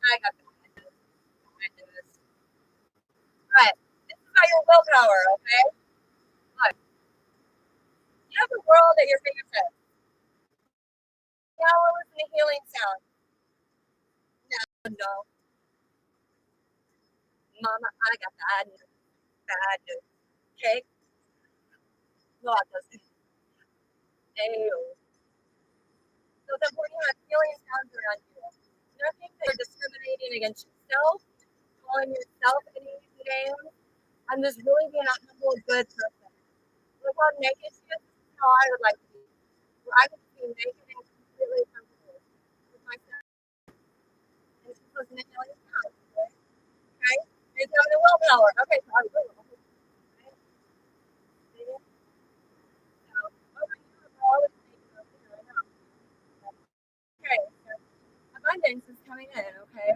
I got this. Right. This is about your willpower, okay? Look, you have the world at your fingertips. Now we're listening to healing sound. No, no. Mama, I got bad news. Bad news. Okay? God doesn't. Ew. So it's important to have healing sounds around you. Nothing that you're discriminating against yourself, calling yourself any names. I'm just really being a humble, good person. Look how naked she is. This is how I would like to be. Where I can be naked and completely comfortable with myself. And she's listening to healing sounds. Okay? It's having the willpower. Okay, so I will. Okay? So, over here, we're always naked over here. I know. Okay, so abundance is coming in, okay?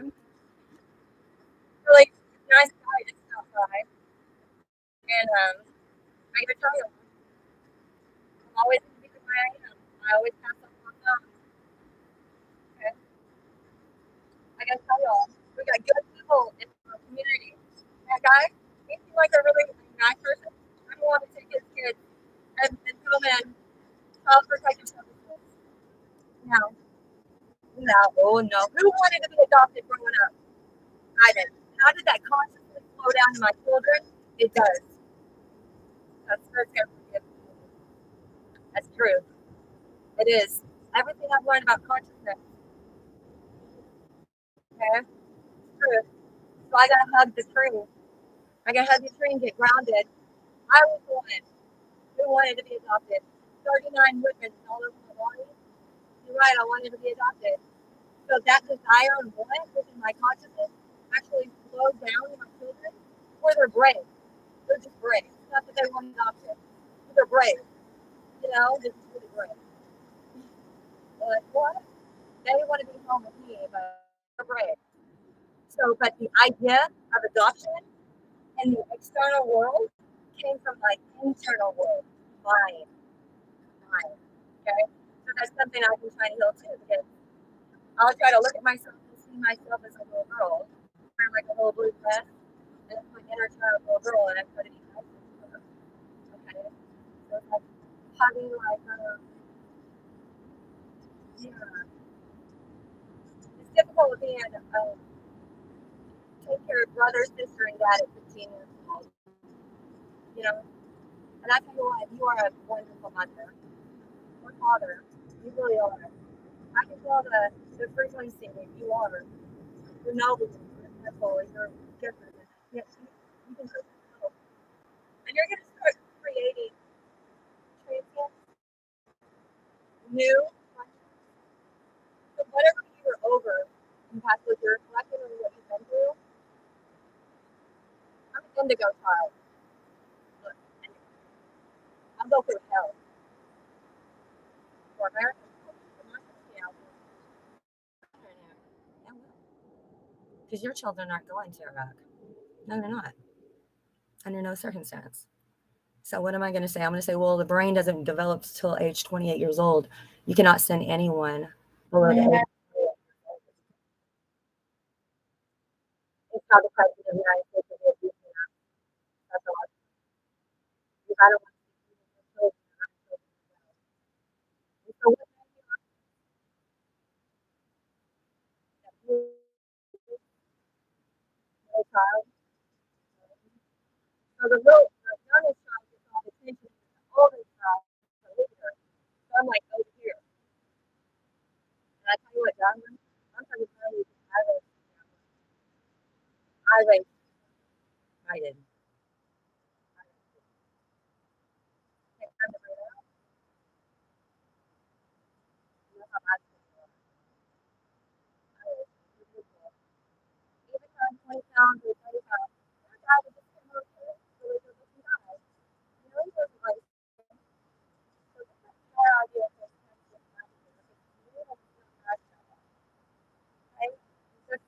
Really nice guy just outside. And I gotta tell you, I'm always in the where I am. I always have something on top. Okay? I gotta tell y'all, we got good people in our community. That guy, he seems like a really nice person. I don't want to take his kids and put them in child protection services. No. No. Oh no. Who wanted to be adopted growing up? I did. How did that consciously slow down to my children? It does. That's first forgive. That's true. It is. Everything I've learned about consciousness. Okay? It's true. So I gotta hug the tree. I gotta hug the tree and get grounded. I was one who wanted to be adopted. 39 women all over my body. You're right, I wanted to be adopted. So that desire and want within my consciousness actually slowed down in my children, or they're brave. They're just brave. It's not that they want adoption. They're brave. You know, they're just really brave. They're like, what? They want to be home with me, but they're brave. So, but the idea of adoption in the external world came from my internal world, mine. Okay? So that's something I've been trying to heal too, because I'll try to look at myself and see myself as a little girl, wearing like a little blue dress, and it's my inner child little girl, and I try to be nice to her. Okay? So it's like hugging like yeah. It's difficult being take care of brother, sister, and dad at 15 years old. You know? And I tell you what, you are a wonderful mother or father. You really are. I can tell the frequency that you are. You're noble, you're simple, you're different. Yes, you can just know. And you're going to start creating transient, new. So whatever you were over in past with your reflecting on what you've been through, I'm an indigo child. Look, I'll go through hell for America. Because your children aren't going to Iraq. No, they're not. Under no circumstance. So what am I going to say? I'm going to say, well, the brain doesn't develop till age 28 years old. You cannot send anyone below the age. It's how the president of the United States is abusing us. That's all. Because I don't want to see children. So what little child? So the youngest child gets all the attention, and the oldest child is the leader. So I'm like over here. And I tell you what, John, I'm trying to tell you, I raised, I did. Take time to bring it up. You know how bad I was. Even though I'm 20 pounds or 30 pounds, that guy was just getting over it. So it was looking guy. You know, he wasn't like, so this is my idea of this kind of thing. You have to feel bad about that. Okay? Just,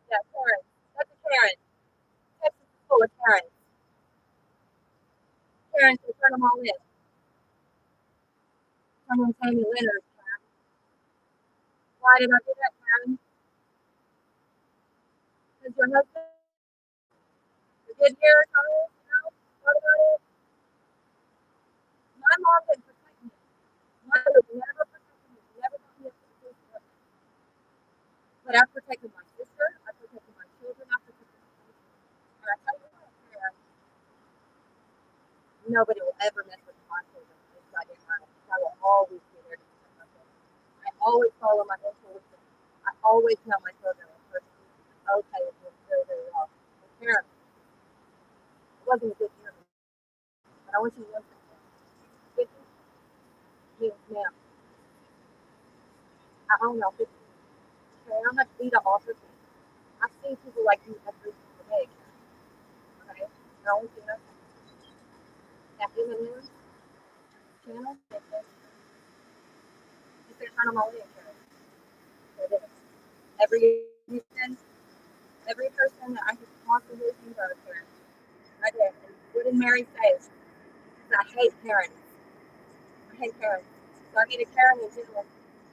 yeah, Karen. That's a Karen. Texas is full of Karens. Karens will turn them all in. Someone tell me winners, Karen. Why did I do that, Karen? Does your husband, the good hair color, you know, what about it? My mom didn't protect me. My mother never protected me. She never got me up to the police department. But I protected my sister. I protected my children. I protected my children. And I tell you what, Sarah, nobody will ever mess with my children inside their mind. I will always be there to protect my children. I always follow my intuition. I always tell my children when person is okay with doing very, very well. And parents, it wasn't a good year. But I want you to know something. 50 years now. I don't know 50. Okay, I'm not Vita Officer. I see people like you every single day. Okay? And I want you to know something. That M&M channel, it's their turn on my way insurance. It is. Every person, every person that I could possibly think of here. I did. And what did Mary say? I hate parents. I hate parents. So I need a Karen and Jill.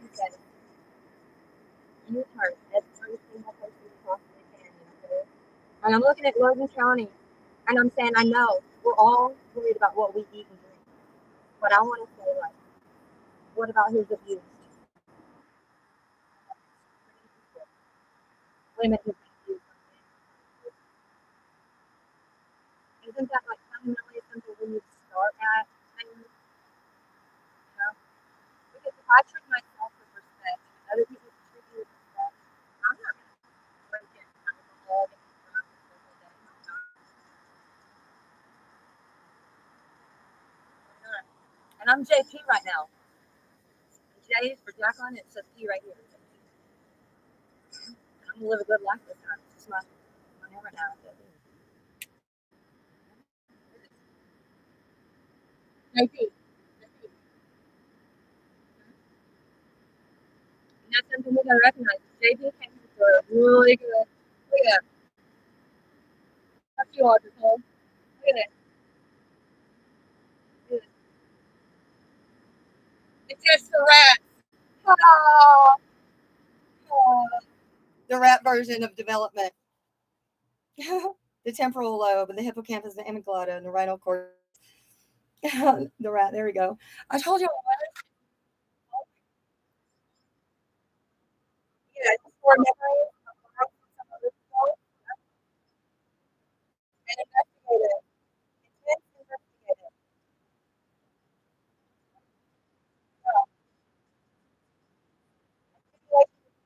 She said, you turn every single person you possibly can. Okay? And I'm looking at Logan County, and I'm saying, I know we're all worried about what we eat and drink. But I want to say, like, what about his abuse? Limit his abuse. Isn't that like fundamentally something we need to start at? And, you know, because if I treat myself with respect and other people treat me with respect, I'm not going to break it alcohol and drunk every day. I'm not. And I'm JP right now. And J is for Jacqueline, and it says P right here. I'm gonna live a good life this time. It's just my never now. JP. And that's something we gotta recognize. JP came for a really good. Look at that. That's you, Article. Look at it. It's just the rat. Oh, oh. The rat version of development. The temporal lobe, and the hippocampus, the amygdala, and the rhinal cortex. The rat. There we go. I told you. Yeah, just for memory. Some other stuff and investigate it. Intense investigate it. Yeah. Stimulation is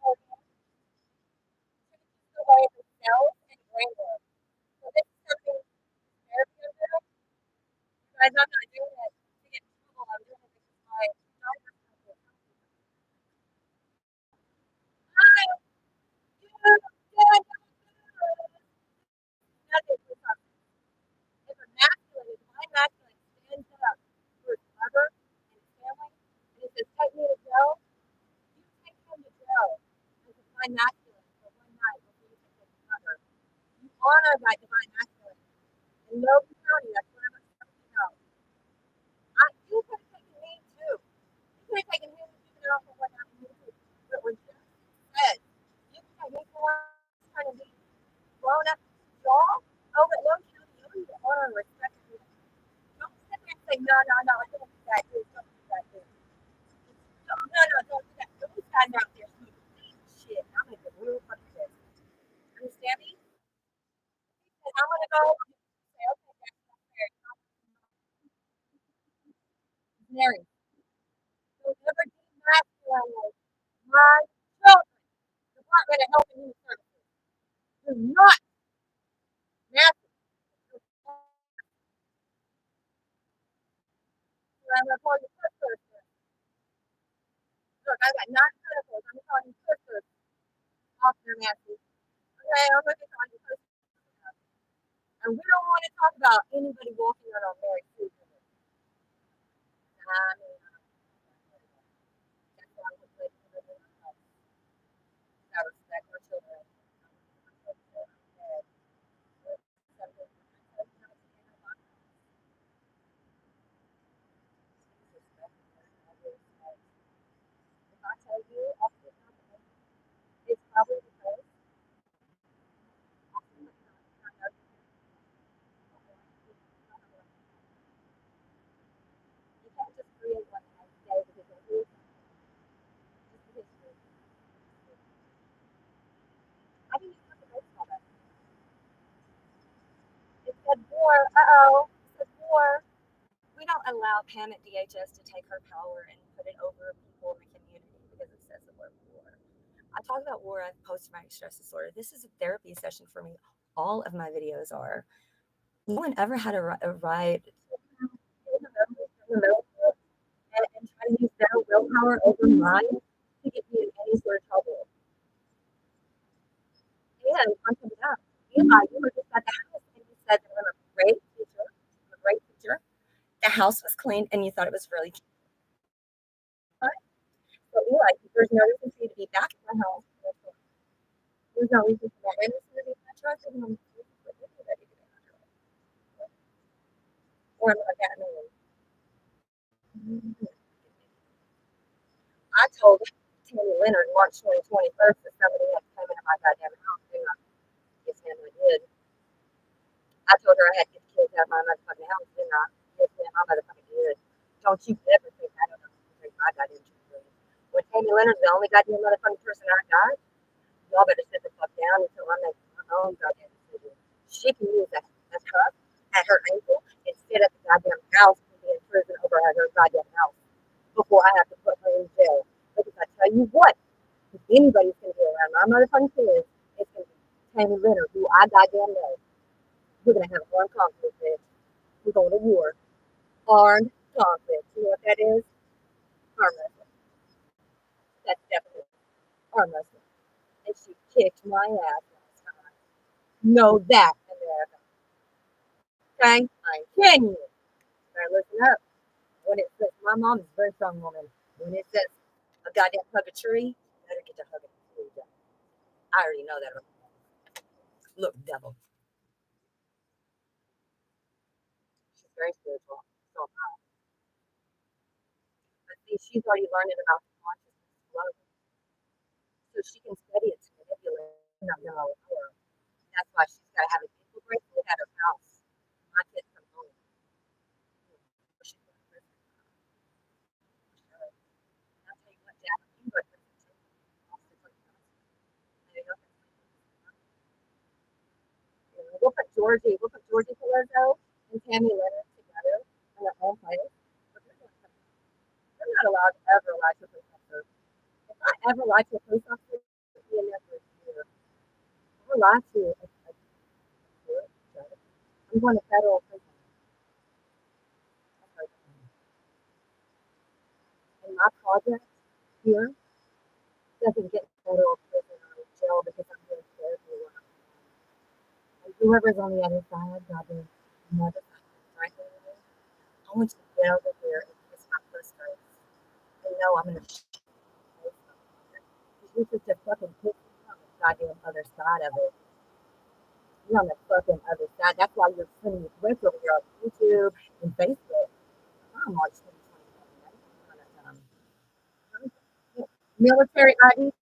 the way the cells and brain work. So this is something therapy of it. Guys, I'm not doing it to get in trouble. I'm doing it because my doctor told me. I do nothing for something. If a masculine, if my masculine stands up for his mother and his family, and he says, take me to jail, you take him to jail as a divine masculine for one night before you take his mother. You honor that divine masculine. In Logan County, that's what I'm going to know. You could have taken me too. You could have taken him and given it off for what happened to me. But when Justin said, you can take me for what I'm trying to be grown up, y'all, over at Logan County, you need to honor and respect me. Don't sit there and say, no, no, no, I don't do that, dude. Don't do that, dude. No, no, no, don't do that. Those guys out there smoking shit. I'm going to get real fucking pissed. Understand me? And I'm going to go say, okay, that's fair. Mary, don't ever demasculate my children. Department of Health and Human Services. Do not masculate. I'm going to call you sisters. Look, I got 9 clinicals. I'm going to call you sisters. Officer Nancy. Okay, I'm going to call you sisters. And we don't want to talk about anybody walking on our married food. I mean, that's why I'm going to live in our house. I respect our children. If I tell you, it's probably because allow Pam at DHS to take her power and put it over people in the community because it says the word war. I talk about war. I have post-traumatic stress disorder. This is a therapy session for me. All of my videos are. No one ever had a right and try to use their willpower over mine to get me in any sort of trouble. And on top of that, Eli, you were just at the house and you said that I'm a great teacher. I'm a great teacher. The house was clean and you thought it was really cute. So Eli, there's no reason for you to be back at my house. There's no reason for my enemies to be in my truck. There's no reason for anybody to be in my truck. Or I'm not that annoying. I told Tammy Leonard March 2021 that somebody had come into my goddamn house. Didn't I? Yes, ma'am, I did. I told her I had to get the kids out of my motherfucking house, didn't I? Yes, ma'am, I motherfucking did. Don't you ever think I don't know my goddamn children. When Tammy Leonard's the only goddamn motherfucking person I got, y'all better sit the fuck down until I make my own goddamn decision. She can use a cuff at her ankle and sit at the goddamn house and be in prison over at her goddamn house before I have to put her in jail. Because I tell you what, if anybody's gonna be around my motherfucking kids, it's gonna be Tammy Leonard, who I goddamn know. We're gonna have armed conflict, bitch. We're going to war. Armed conflict. You know what that is? Arm wrestling. That's definitely arm wrestling. And she kicked my ass last time. Know that, America. Okay? I'm kidding you. Better listen up. When it says, my mom is a very strong woman. When it says a goddamn hug a tree, better get to hugging a tree. I already know that. Look, devil. She's very spiritual. So, but see, she's already learning about the consciousness flow. So she can study it to manipulate. No. That's why she's got to have a people bracelet at her house. My kids come home. She's going to prison. Sure. I'll tell you what, Jack, you go to prison too. I'll stick with you. There you go. We'll put Georgie Palazzo and Tammy Leonard together in their own place. But they're not allowed to ever lie to a police officer. If I ever lie to a police officer, it'll be in there for a year. If I lie to I'm going to federal prison. And my project here doesn't get federal prison or jail because I'm doing therapy work. And whoever's on the other side, God will never right there. I want you to get over here and kiss my pussy. And know I'm gonna you're just a fucking pussy on the goddamn other side of it. You're on the fucking other side. That's why you're sending your clips over here on YouTube and Facebook. I'm March 2021. Military ID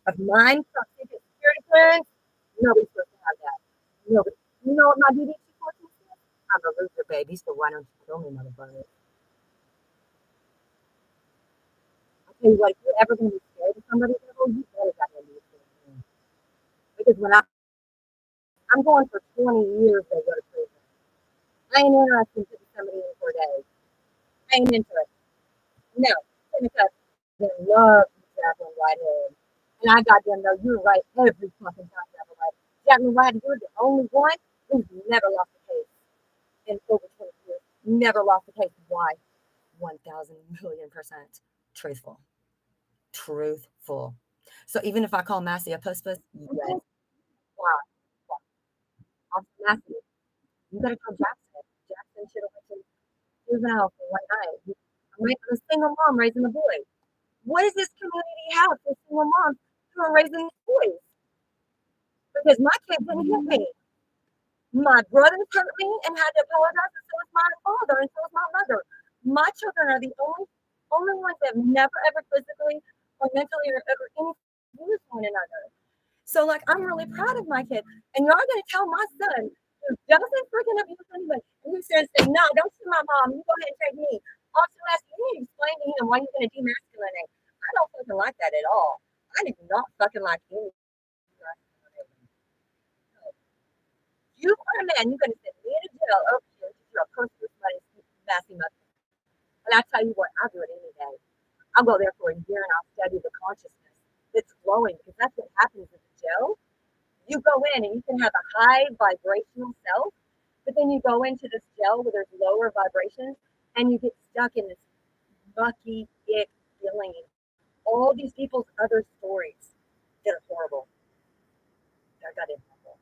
of mine from secret security clearance. Nobody's supposed to have that. Nobody. You know what my DD 214 is? I'm a loser, baby, so why don't you kill me, motherfucker? I'll tell you what, if you're ever going to be scared of somebody, you better got to be scared of me. Because I'm going for 20 years to go to prison. I ain't interested in putting somebody in for a day. I ain't into it. No. Because they love Jacqueline Whitehead. And I goddamn know you're right every fucking time, Jacqueline Whitehead. Jacqueline Whitehead, you're the only one who's never lost a case in over 20 years. Never lost a case. Why? 1,000,000,000% truthful. Truthful. So even if I call Massey a puss, yes. Why? Officer Massey, you gotta tell Jackson. Jackson should have went to juvenile for one night. I'm a single mom raising a boy. What does this community have for single moms who are raising these boys? Because my kid didn't hit me. My brothers hurt me and had to apologize, and so is my father, and so is my mother. My children are the only ones that have never ever physically or mentally or ever anything with one another. So like I'm really proud of my kid. And you're gonna tell my son who doesn't freaking abuse anybody and who says, no, don't see my mom, you go ahead and take me. Also ask you to explain to him why you're gonna demasculinate. I don't fucking like that at all. I do not fucking like any. You are a man, you're gonna send me to jail over here because you're a person with somebody's messy mother. And I tell you what, I'll do it any day. I'll go there for a year and I'll study the consciousness that's flowing because that's what happens in the jail. You go in and you can have a high vibrational self, but then you go into this gel where there's lower vibrations and you get stuck in this mucky, ick feeling. All these people's other stories that are horrible. They're got it horrible.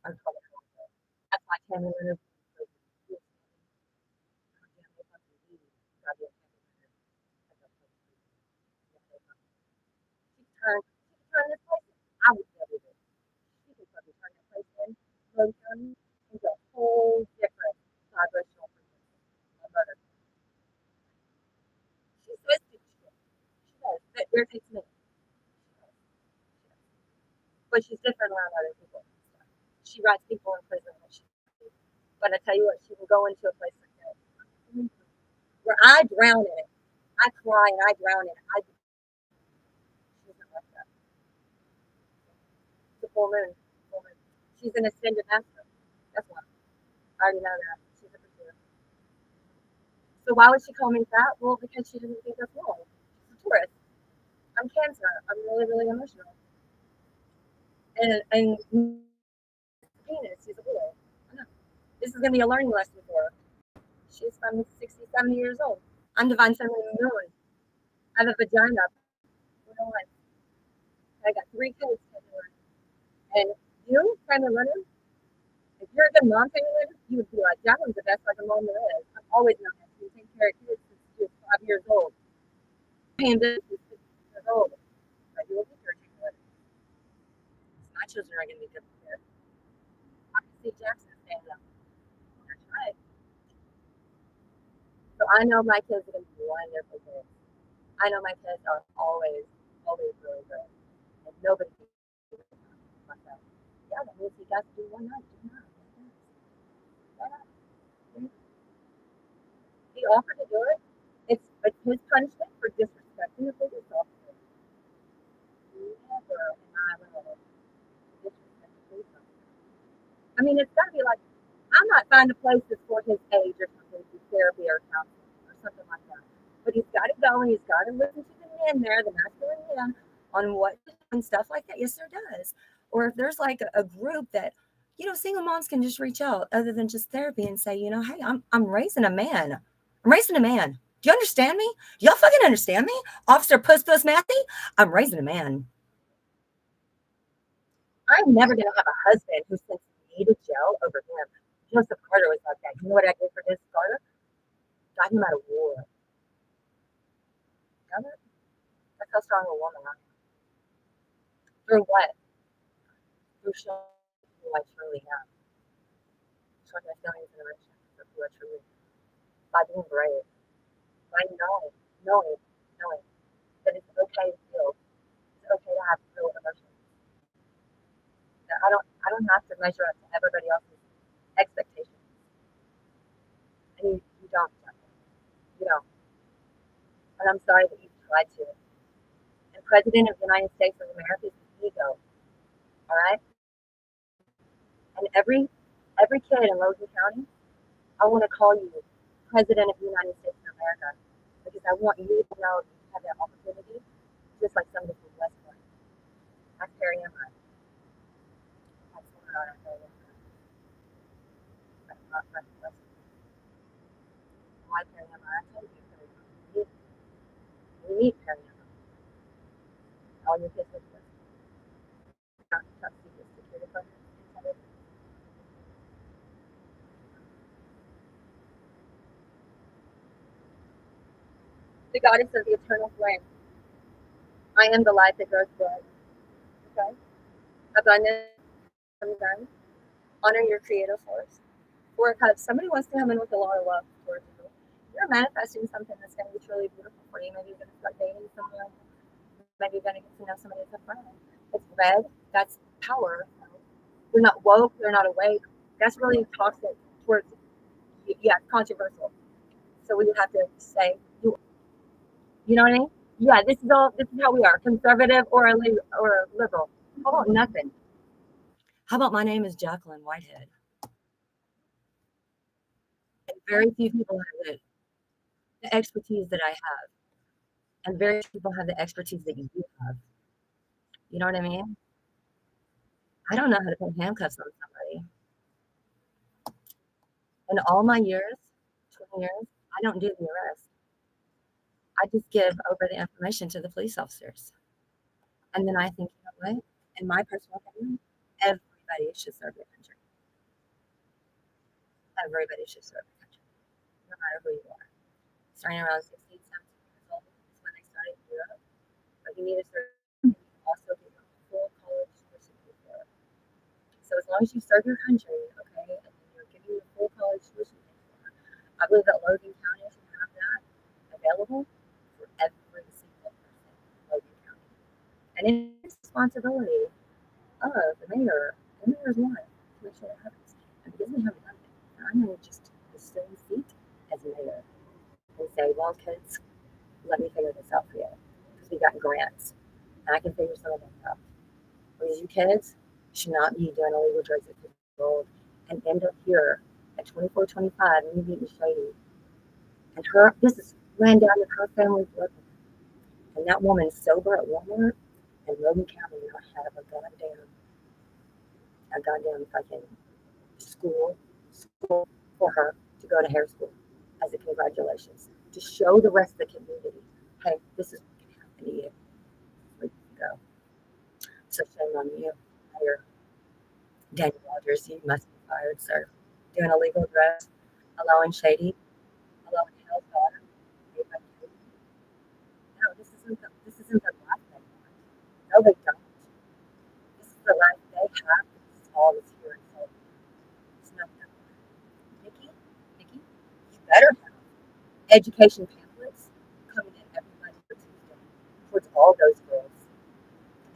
I'm calling it horrible. That's why Tammy Leonard. Turn this place. I would never do. She could probably turn that place in, Rose County, into a whole different vibrational frequency. My mother. She says she does. She does. But where takes me. But she's different around other people. She writes people in prison when she. But I tell you what, she will go into a place like that where I drown in it. I cry and I drown in it. She's not like that. It's a full moon. Full moon. She's an ascended master. That's why. I already know that. She's a computer. So why would she call me fat? Well, because she doesn't think that's wrong. She's a Taurus. I'm Cancer. I'm really, really emotional. And Venus, she's a boy. I know. This is going to be a learning lesson for her. She's from 60, 70 years old. I'm divine feminine moon. I have a vagina. I got 3 kids. And you, Tammy Leonard, if you're a good mom, Tammy Leonard, you would be like, that one's the best fucking mom there is. I've always known that. You take care of kids since she was 5 years old. Paying bills since 6 years old. But you will be here, Tammy Leonard. My children are going to be good here. I can see Jackson stand up. That's right. So I know my kids are going to be wonderful kids. I know my kids are always, always really good. And nobody can do it myself. Yeah, that means he got to do one night. Do not. He offered to do it. It's his punishment for disrespecting the police officer. Never am I allowed to disrespect the police officer. I mean, it's got to be like, I might find a place that's for his age or something, to therapy or counseling or something like that. But he's got to go and he's got to listen to the men there, the masculine men, on what and stuff like that. Yes, there does. Or if there's like a group that, single moms can just reach out other than just therapy and say, hey, I'm raising a man. I'm raising a man. Do you understand me? Do y'all fucking understand me? Officer Puss Puss Matthew? I'm raising a man. I'm never going to have a husband who sends me to jail over him. Joseph Carter was like that. You know what I did for Joseph Carter? Got him out of war. Got it? That's how strong a woman I am. Through what? Through showing who I truly am. Showing my feelings and emotions of who I truly am. By being brave. By knowing that it's okay to feel. It's okay to have real emotions. That I don't have to measure up to everybody else's expectations. And you don't. You don't. And I'm sorry that you've tried to. And President of the United States of America is an ego. All right? And every kid in Logan County, I want to call you President of the United States of America because I want you to know that you have that opportunity, just like somebody from West Point. That's Perry Emma. That's Perry Emma. That's not West Point. Why Perry Emma? I told you Perry Emma. You need Perry Emma. All your kids with this. Not top secret security partners. The goddess of the eternal flame. I am the light that grows blood. Okay? Abundance comes in. Honor your creative force. Or because somebody wants to come in with a lot of love towards you. You're manifesting something that's going to be truly beautiful for you. Maybe you're going to start dating someone. Maybe you're going to get to know somebody as a friend. It's red. That's power. They're not woke. They're not awake. That's really toxic towards you. Yeah, controversial. So we would have to say, you know what I mean? Yeah, this is how we are, conservative or a liberal. How about nothing? How about my name is Jacqueline Whitehead? And very few people have it. the expertise that I have, and very few people have the expertise that you have. You know what I mean? I don't know how to put handcuffs on somebody. In all my years, 20 years, I don't do the arrest. I just give over the information to the police officers. And then I think, you know what? In my personal opinion, everybody should serve their country. Everybody should serve their country, no matter who you are. Starting around 16, 17 years old is when they started in Europe. But you need to serve and also give them full college tuition for it. So as long as you serve your country, okay, and you're giving your full college tuition for it, I believe that Logan County should have that available for every single person in Logan County. And it's responsibility of the mayor and the mayor's wife to make sure that happens. And because we haven't done it, I'm going to just assume seat as mayor and say, well, kids, let me figure this out for you. Because we got grants and I can figure some of them out. Because you kids should not be doing illegal drugs at 50 years old and end up here at 24, 25 and you being shady. And her, this is ran down to her family's blood. And that woman's sober at Walmart and Logan County not have a goddamn fucking school for her to go to hair school as a congratulations to show the rest of the community, hey, this is what can happen to you. Where you go. So shame on you, Mayor Daniel Rogers. You must be fired, sir. Doing illegal drugs, allowing shady, allowing hellfire. No, this isn't the life they want. No, they don't. This is the life they have. This is all that's here in Southern. It's not that. Nikki, you better have education pamphlets coming in every Monday or Tuesday towards all those girls.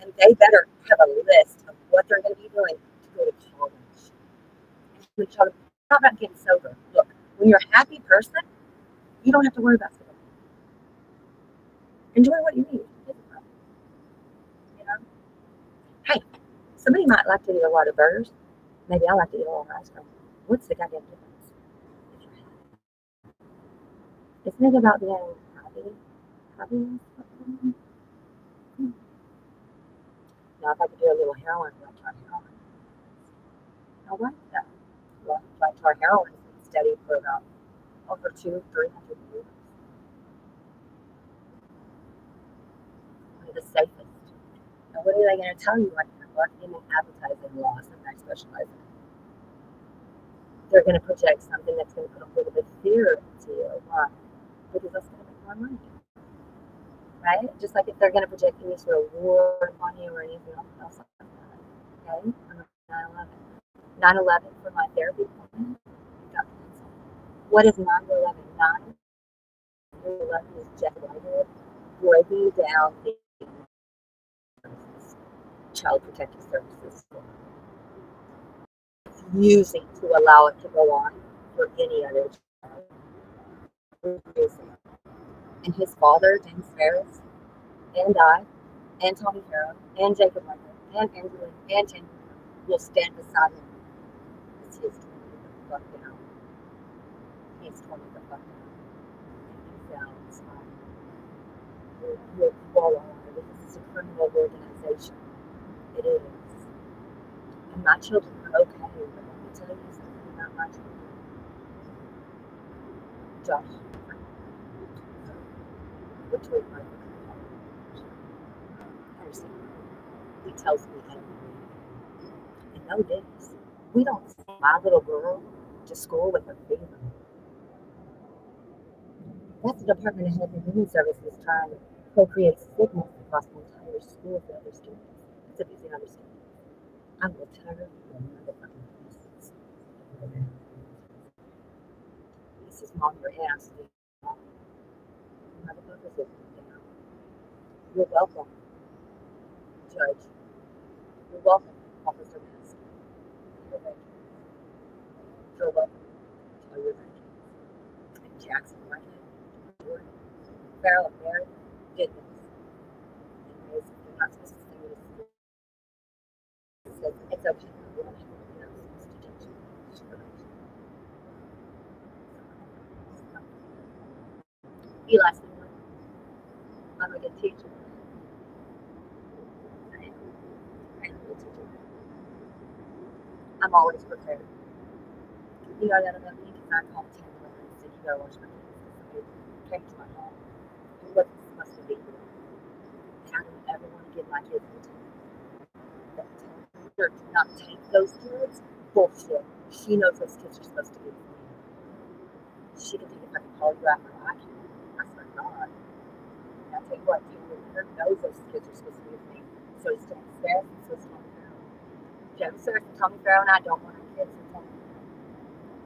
And they better have a list of what they're going to be doing to go to college. And how about getting sober? Look, when you're a happy person, you don't have to worry about stuff. Enjoy what you need. You know? Hey, somebody might like to eat a lot of burgers. Maybe I like to eat a lot of ice cream. What's the goddamn difference? Isn't it about being happy? Happiness? Now, if I could do a little heroin, I'd try heroin. I like that. Well, I try heroin has been steady for about over 200-300 years. One of the safest. And what are they going to tell you right now? Marketing and advertising laws that I specialize in. They're going to project something that's going to put a little bit of fear into you. Why? Because that's going to make more money. Right? Just like if they're going to project any sort of war on you or anything else like that. Okay? 9/11. 9/11 for my therapy appointment. What is 9/11? 9/11 is Jeff Leiter breaking down the Child Protective Services, using to allow it to go on for any other child. And his father, James Ferris, and I, and Tommy Harrow, and Jacob Leiter, and Andrew, and Tim will stand beside him as he's 20 the fuck down. He's 20 the fuck down. And he sounds like you're full on. This is a criminal organization. It is. And my children are okay, but let me tell you something about my children. Josh, which way my person, he tells me everything. And know this, we don't send my little girl to school with a fever. That's the Department of Health and Human Services trying to co-create sickness across the entire school for other students. It's abusing other students. I will tell her your motherfucking business. This is mom your ass. Motherfuckers will come down. You're welcome, Judge. You're welcome, Officer Mask. You're welcome. You're welcome. Tell your veterans. And Jackson Whitehead, Jordan, Farrell, and Barrett did this. And you're not supposed to say this. It says it's okay. You're not supposed to judge. Eli said, I'm a good teacher. I am. I'm a good teacher. I'm always prepared. You know that about me because I called Tim and said, you gotta watch my kids. Somebody came to my home. It wasn't supposed to be. And I don't ever want to give my kids a to not take those kids. Bullshit. She knows those kids are supposed to be with me. She can take if I can call you after I can. I swear to God. And I tell you what, Taylor knows those kids are supposed to be with me. So does James Farrell, and so does Tommy Farrell. James Farrell and Tommy Farrell and I don't want our kids to tell me.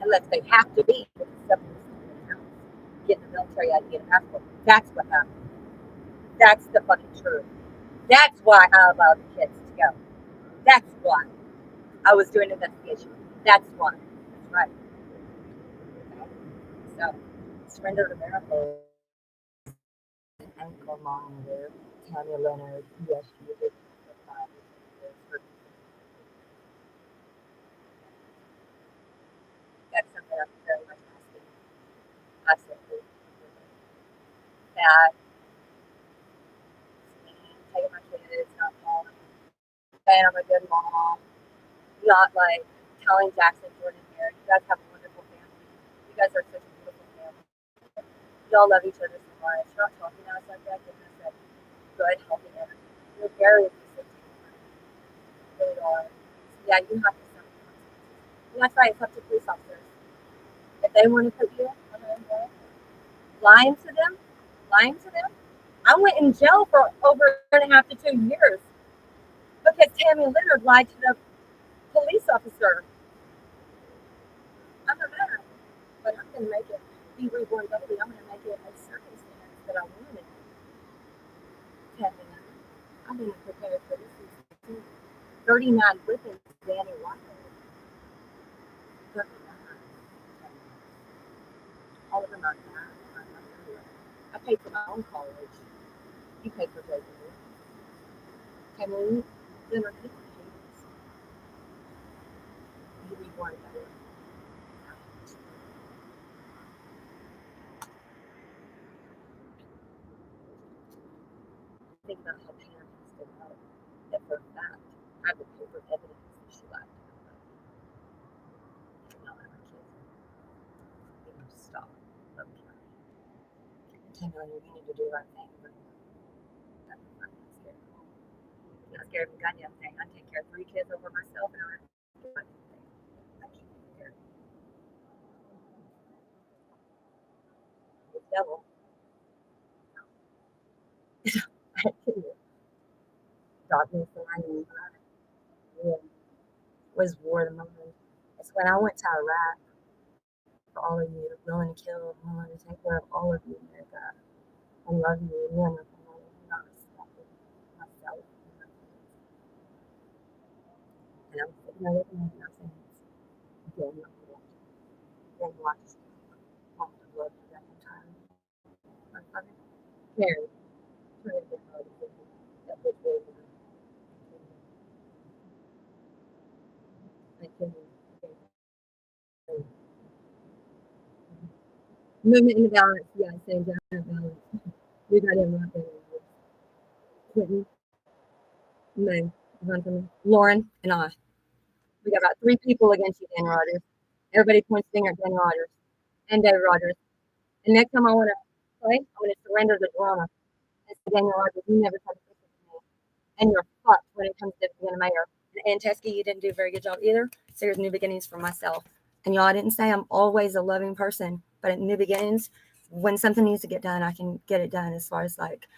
Unless they have to be because something's in the house. Get in the military, I get a passport. That's what happened. That's the fucking truth. That's why I allowed the kids to go. That's why. I was doing an investigation. That's why. That's right. So, surrender to miracle. Ankle monitor. Tanya Leonard. Yes, she did. That's something I'm very much asking. Absolutely. That taking my kids, not calling, saying I'm a good mom, not like telling Jackson, Jordan, here, you guys have a wonderful family. You guys are such a beautiful family. Y'all love each other so much. You're not talking to us like that. Giving us that good, healthy energy. You're very abusive. You really are. So yeah, you have to suffer consequences. And that's why it's up to police officers. If they want to put you behind bars, lying to them. I went in jail for over 1.5 to 2 years because Tammy Leonard lied to the police officer. I'm a man, but I'm going to make it be reborn baby. I'm going to make it a circumstance that I wanted. Tammy Leonard. I've been prepared for this since 39 whippings, Danny Wilder. 39. All of them are bad. I paid for my own college. You paid for both of them. Tammy Leonard. You reborn baby. Think about how Pam has to know that for a fact I have the paper evidence that she lied to me about. Not my kids. You know, stop. Okay. Tammy, you need to do the right thing. But I'm not scared. I'm not scared of a goddamn thing. I take care of 3 kids over myself and I don't do anything. I keep scared. The devil. I tell you, darkness and I knew was war the moment. It's when I went to Iraq for all of you, willing to kill, willing to take care of all of you, America. I love you, and I'm not respecting myself. And I'm sitting there looking at nothing. Again, then watch all the blood for that time. I'm very, very good that was really I can movement in the balance, yeah, same down balance. We got him right there. Clinton, May, Lauren, and I. We got about 3 people against you, Dan Rogers. Everybody points finger at Dan Rogers and David Rogers. And next time I want to play, I'm going to surrender the drama. And say, Daniel Rogers, you never tried to fix it with me. And you're fucked when it comes to being a mayor. And Teskey, you didn't do a very good job either. So here's new beginnings for myself. And y'all, I didn't say I'm always a loving person, but at new beginnings, when something needs to get done, I can get it done as far as like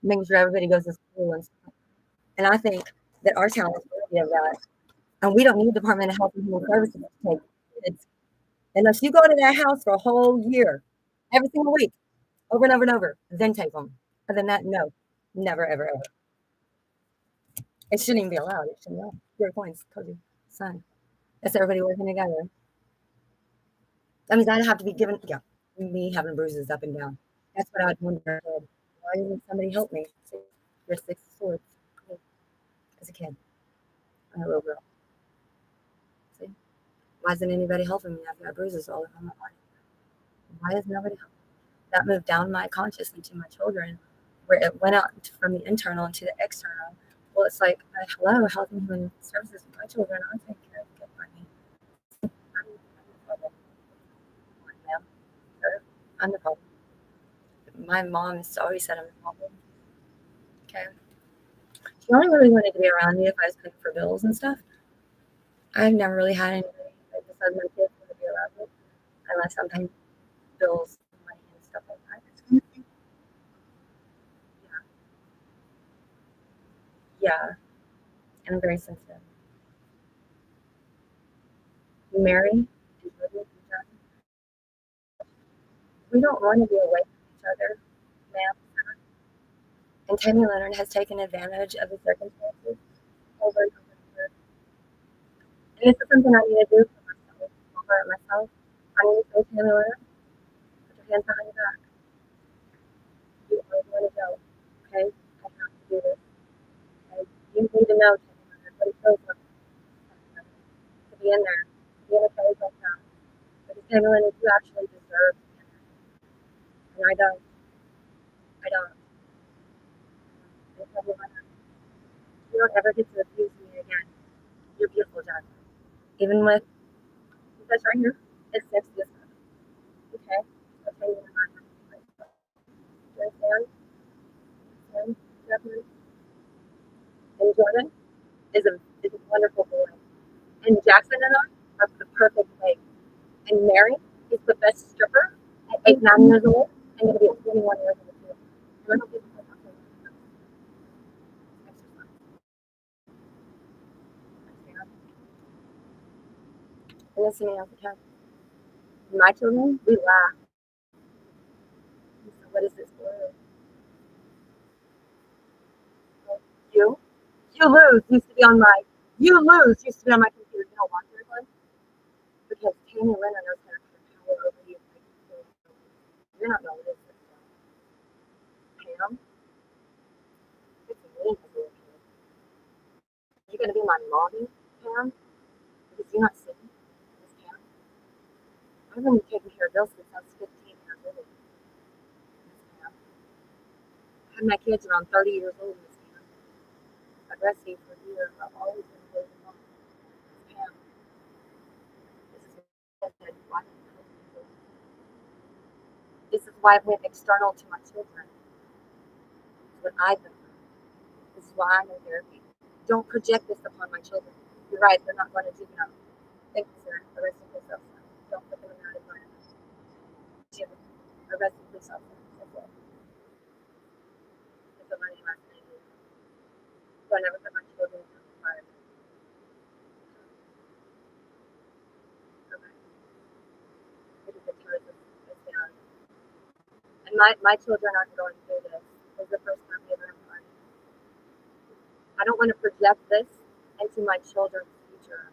making sure everybody goes to school and stuff. And I think that our town is worthy of that. And we don't need Department of Health and Human Services to take kids unless you go to that house for a whole year, every single week, over and over and over, then take them. Other than that, no, never, ever, ever. It shouldn't even be allowed. It shouldn't be allowed. 0 points, told you, son. That's everybody working together. That means I'd have to be given, yeah, me having bruises up and down. That's what I'd wonder. Why didn't somebody help me? There's 6 swords as a kid. I'm a little girl. See? Why isn't anybody helping me? I've got bruises all over my body. Why is nobody helping? that moved down my consciously to my children, where it went out from the internal into the external. Well, it's like, hello, Health and Human Services for my children. I'll take care of it for me. I'm the problem. Ma'am, sir, I'm the problem. My mom has always said I'm the problem. Okay. She only really wanted to be around me if I was paying for bills and stuff. I've never really had anybody like besides my kids want to be around me unless I'm paying bills, money, and stuff like that. Yeah, and I'm very sensitive. Mary and Jordan, we don't want to be away from each other, ma'am. And Tammy Leonard has taken advantage of the circumstances over and over and over. And this is something I need to do for myself, for myself. I need to say, Tammy Leonard, put your hands behind your back. You always want to go, okay? I have to do this. Okay? You need to know, Tammy Leonard, what it feels like to be in there, to be in a place like that. Because Tammy Leonard, you actually deserve to be in there. And I don't. I don't. I tell you what, you don't ever get to abuse me again. You're beautiful, Jen. Even with this right here, it's sexy as fuck. Okay? I'll tell you what I'm not. You understand? And Jeffrey and Jordan is a wonderful boy. And Jackson and I are the perfect mate. And Mary is the best stripper at 8, 9 years old and going to be at 21 years old too. And I don't give a fuck about exercise. Understand? And listening out the time. My children, we laugh. So what is this for? You? You lose used to be on my computer. You know why, Jacqueline? Because Tammy Leonard knows how to have power over you. You're not gonna lose this. Pam, it's me as a little kid. You're gonna be my mommy, Pam, because you're not seeing this, Pam. I've been taking care of bills since I was 15 years old. Miss Pam. I had my kids around 30 years old, Miss Pam. I've breastfeeding for years. I've always been a good mom. Miss Pam, this is why this is why I went external to my children. It's what I've been through. This is why I'm in therapy. Don't project this upon my children. You're right, they're not going to do that. Thank you, sir. Arrested police officer. Don't put them in that environment. Jim, arrested police officer. That's it. It's a money last name. So I never put my children in that environment. Okay. Because the terrorism is down. And my children aren't going through this. This is the first time they ever had. I don't want to project this into my children's future.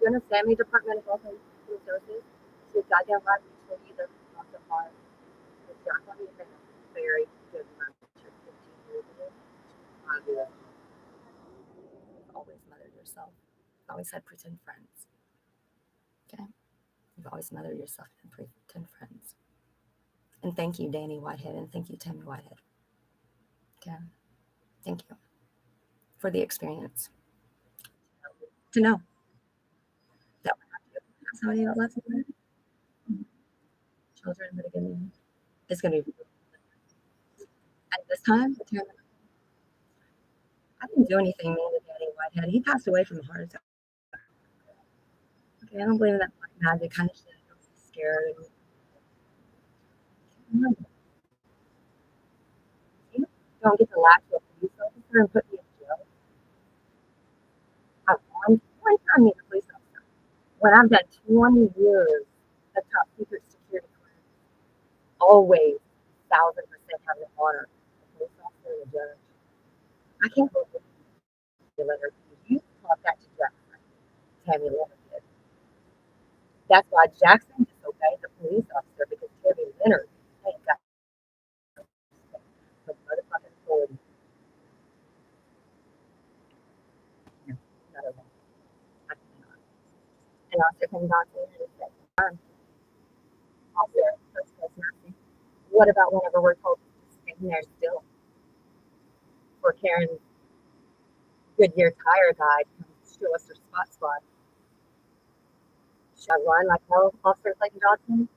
You understand me, Department of Health and Human Services? So goddamn right, we should either not so far. It's not going to be a very good match. 15 years old. Always mothered yourself. Always had pretend friends. Okay? You've always mothered yourself and pretend friends. And thank you, Danny Whitehead, and thank you, Tammy Whitehead. Okay? Thank you for the experience. To know that somebody that loves me, children would have given me. It's going to be. At this time, I didn't do anything mean to Danny Whitehead. He passed away from a heart attack. Okay, I don't believe in that black magic kind of shit. I'm scared. You don't get to latch to a police officer and put me in jail. I one time meet a police officer when I've done 20 years of top secret security clearance. Always 1,000% have the honor. A police officer and a judge. I can't believe you let her. You taught that to Jackson. Tammy Leonard did. That's why Jackson disobeyed the police officer because Tammy Leonard ain't got the motherfucking authority. None of them. I cannot. And also comes on to the second time. Also, first place mercy. What about whenever we're told to stay there still? For Karen Goodyear tire guy to show us her spot. Should I run like hell, Officer Clayton Johnson?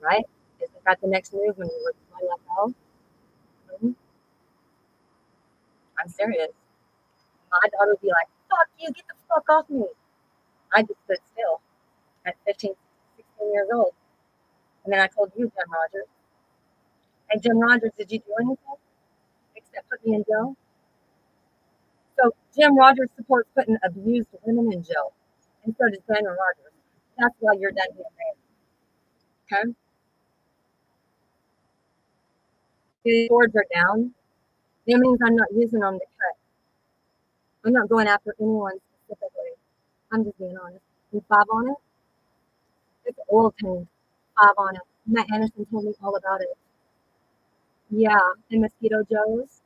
Right? Isn't that the next move when you run like hell? Mm-hmm. I'm serious. My daughter would be like, fuck you, get the fuck off me. I just stood still at 15, 16 years old. And then I told you, Jim Rogers. And Jim Rogers, did you do anything except put me in jail? So Jim Rogers supports putting abused women in jail. And so does Daniel Rogers. That's why you're done being married. Okay? The boards are down. That means I'm not using them to cut. I'm not going after anyone specifically. I'm just being honest. And 5 on it, it's oil tank. 5 on it. Matt Anderson told me all about it. Yeah, and Mosquito Joe's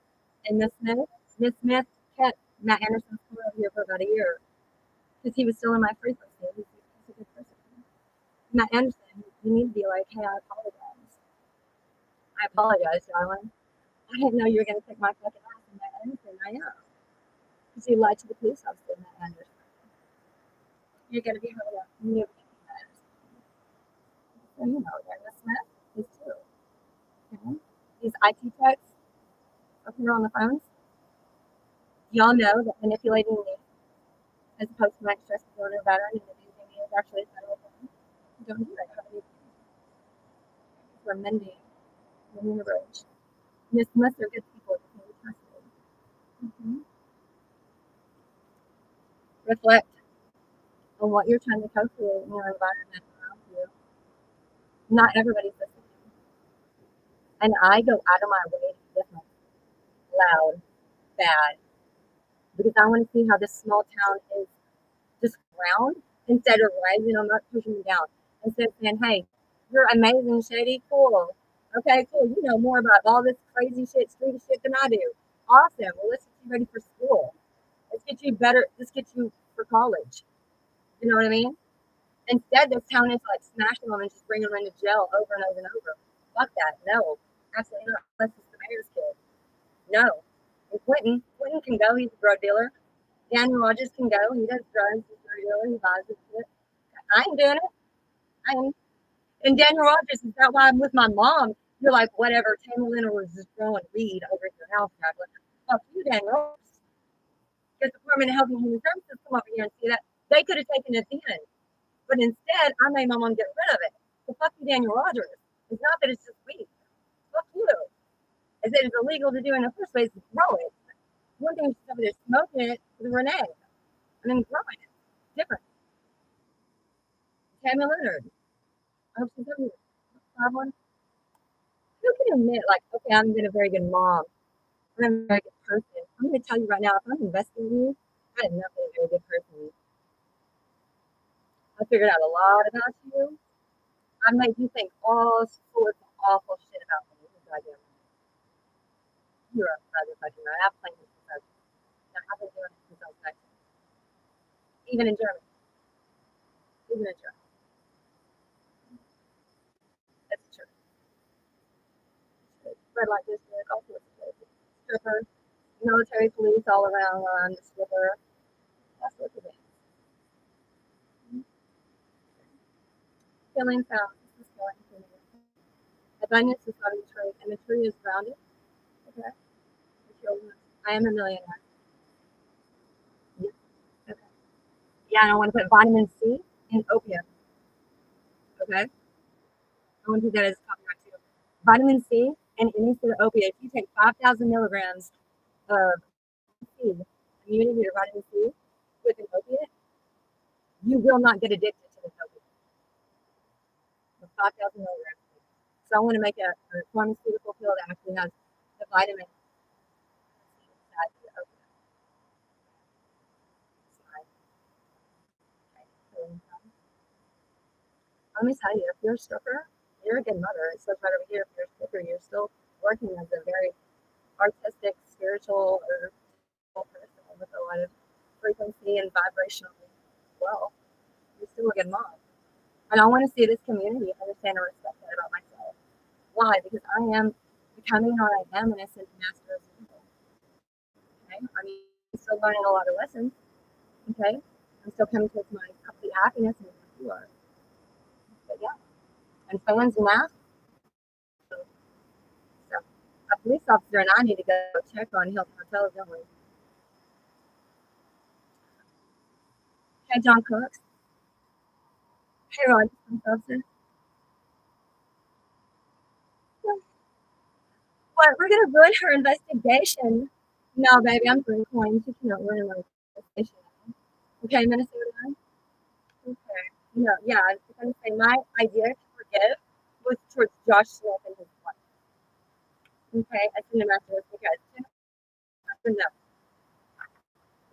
and Miss Smith. Miss Smith kept Matt Anderson's car over here for about a year because he was still in my frequency. He's a good person. Matt Anderson, you need to be like, hey, I apologize. I apologize, darling. I didn't know you were going to kick my fucking ass in Matt Anderson. I am. Because you lied to the police officer, Matt Anderson. You're going to be held up. You Matt Anderson. So, you know, Miss Smith is too. Okay? These IT techs up here on the phones, y'all know that manipulating me as opposed to my stress disorder veteran and abusing me is actually a federal crime. Don't do that. We're mending the bridge. Miss Smith are good people that can be trusted. Mm-hmm. Reflect on what you're trying to co-create in your environment around you. Not everybody's the same. And I go out of my way to be different, loud, bad, because I want to see how this small town is just ground instead of rising. I'm not pushing you down. Instead of saying, hey, you're amazing, Shady, cool. Okay, cool. You know more about all this crazy shit, street shit than I do. Awesome. Well, let's get you ready for school. Let's get you better. Let's get you for college. You know what I mean? Instead, this town is like smashing them and just bringing them into jail over and over and over. Fuck that. No, absolutely not. Unless it's the mayor's kid. No. And Quentin can go. He's a drug dealer. Daniel Rogers can go. He does drugs. He's a drug dealer. He buys his shit. I ain't doing it. I ain't. And Daniel Rogers, is that why I'm with my mom? You're like, whatever. Tammy Leonard was just throwing weed over at your house. I'm like, fuck you, Daniel Rogers. Because the Department of Health and Human Services come over here and see that. They could have taken it then. But instead, I made my mom get rid of it. So fuck you, Daniel Rogers. It's not that it's just weed. Fuck you. Is that it's illegal to do in the first place is grow it. One thing is over there smoking it with Renee. And then growing it. Different. Tammy Leonard. I hope she's over here. One. Who can admit, like, okay, I'm being a very good mom. I'm a very good person. I'm going to tell you right now, if I'm investing in you, I am not a very good person. I figured out a lot about you. I made you think all sorts of awful shit about me. You're a motherfucking right. I've played this since I've been doing it since I was 19. Even in Germany. Even in Germany. That's true. Red light district, all sorts of places. Strippers, military police all around the stripper. All sorts of things. Killing sounds. This is killing for me. Abundance is not a tree, and the tree is grounded. Okay. I am a millionaire. Yeah. Okay. Yeah, and I want to put vitamin C in opium. Okay. I want to do that as a copyright too. Vitamin C and any sort of opiate. If you take 5,000 milligrams of C, immunity to vitamin C with an opiate, you will not get addicted to this opiate. With 5,000 milligrams. So I want to make a pharmaceutical pill that actually has the vitamin C inside the opiate. Let me tell you, if you're a stripper, you're a good mother. It says right over here, if you're a stripper, you're still working as a very artistic, spiritual, or person with a lot of frequency and vibrational well. You're still a good mom. And I want to see this community understand and respect that about myself. Why? Because I am becoming, or I am an ascended master of evil. Okay, I'm still learning a lot of lessons. Okay, I'm still coming towards my complete happiness and you are. But yeah, and someone's math. So a police officer and I need to go check on Hilton Hotel, don't we? Hey, John Cooks. Hey, Ron, police officer. What? We're gonna ruin her investigation. No, baby, I'm doing coins. You cannot ruin my investigation. Okay, Minnesota. Okay. No, yeah, I was gonna say my idea to forgive was towards Josh Smith and his wife. Okay, I sent a message because no,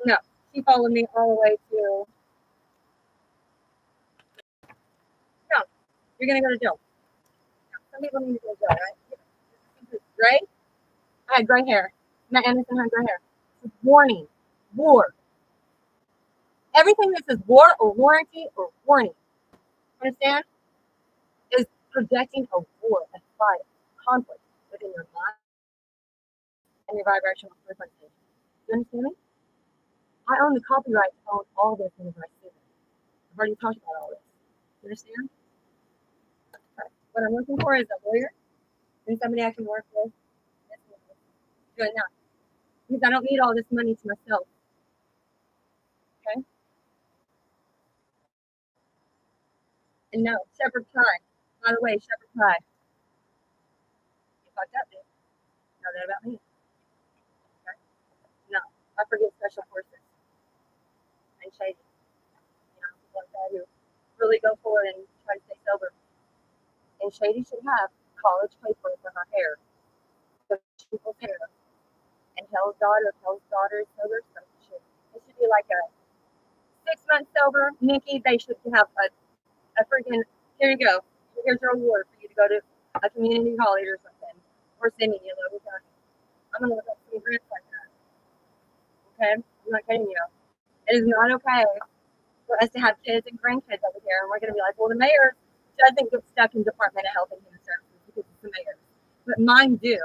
no, she followed me all the way to no. You're gonna go to jail. Some people need to go to jail, right? Right? I had gray hair. Matt Anderson had gray hair. Warning, war. Everything that says war or warranty or warning, understand, is projecting a war, a fight, conflict within your mind and your vibrational frequency. You understand me? I own the copyright to own all this whenever I see it. I've already talked about all this. You understand? Okay. What I'm looking for is a lawyer and somebody I can work with. Doing that. Because I don't need all this money to myself. Okay? And no, shepherd pie. By the way, shepherd pie. You fucked up, dude. Know that about me. Okay? No. I forget special forces and shady. You know, people like that who really go forward and try to stay sober. And Shady should have college paper for her hair. So people's hair. And Hell's daughter is sober. So it should be like a 6 months sober. Nikki, they should have a freaking, here you go. Here's your award for you to go to a community college or something. Or Sydney, you Logan County. I'm going to look up some grants like that. Okay? I'm not kidding you. It is not okay for us to have kids and grandkids over here, and we're going to be like, well, the mayor doesn't get stuck in Department of Health and Human Services because it's the mayor, but mine do.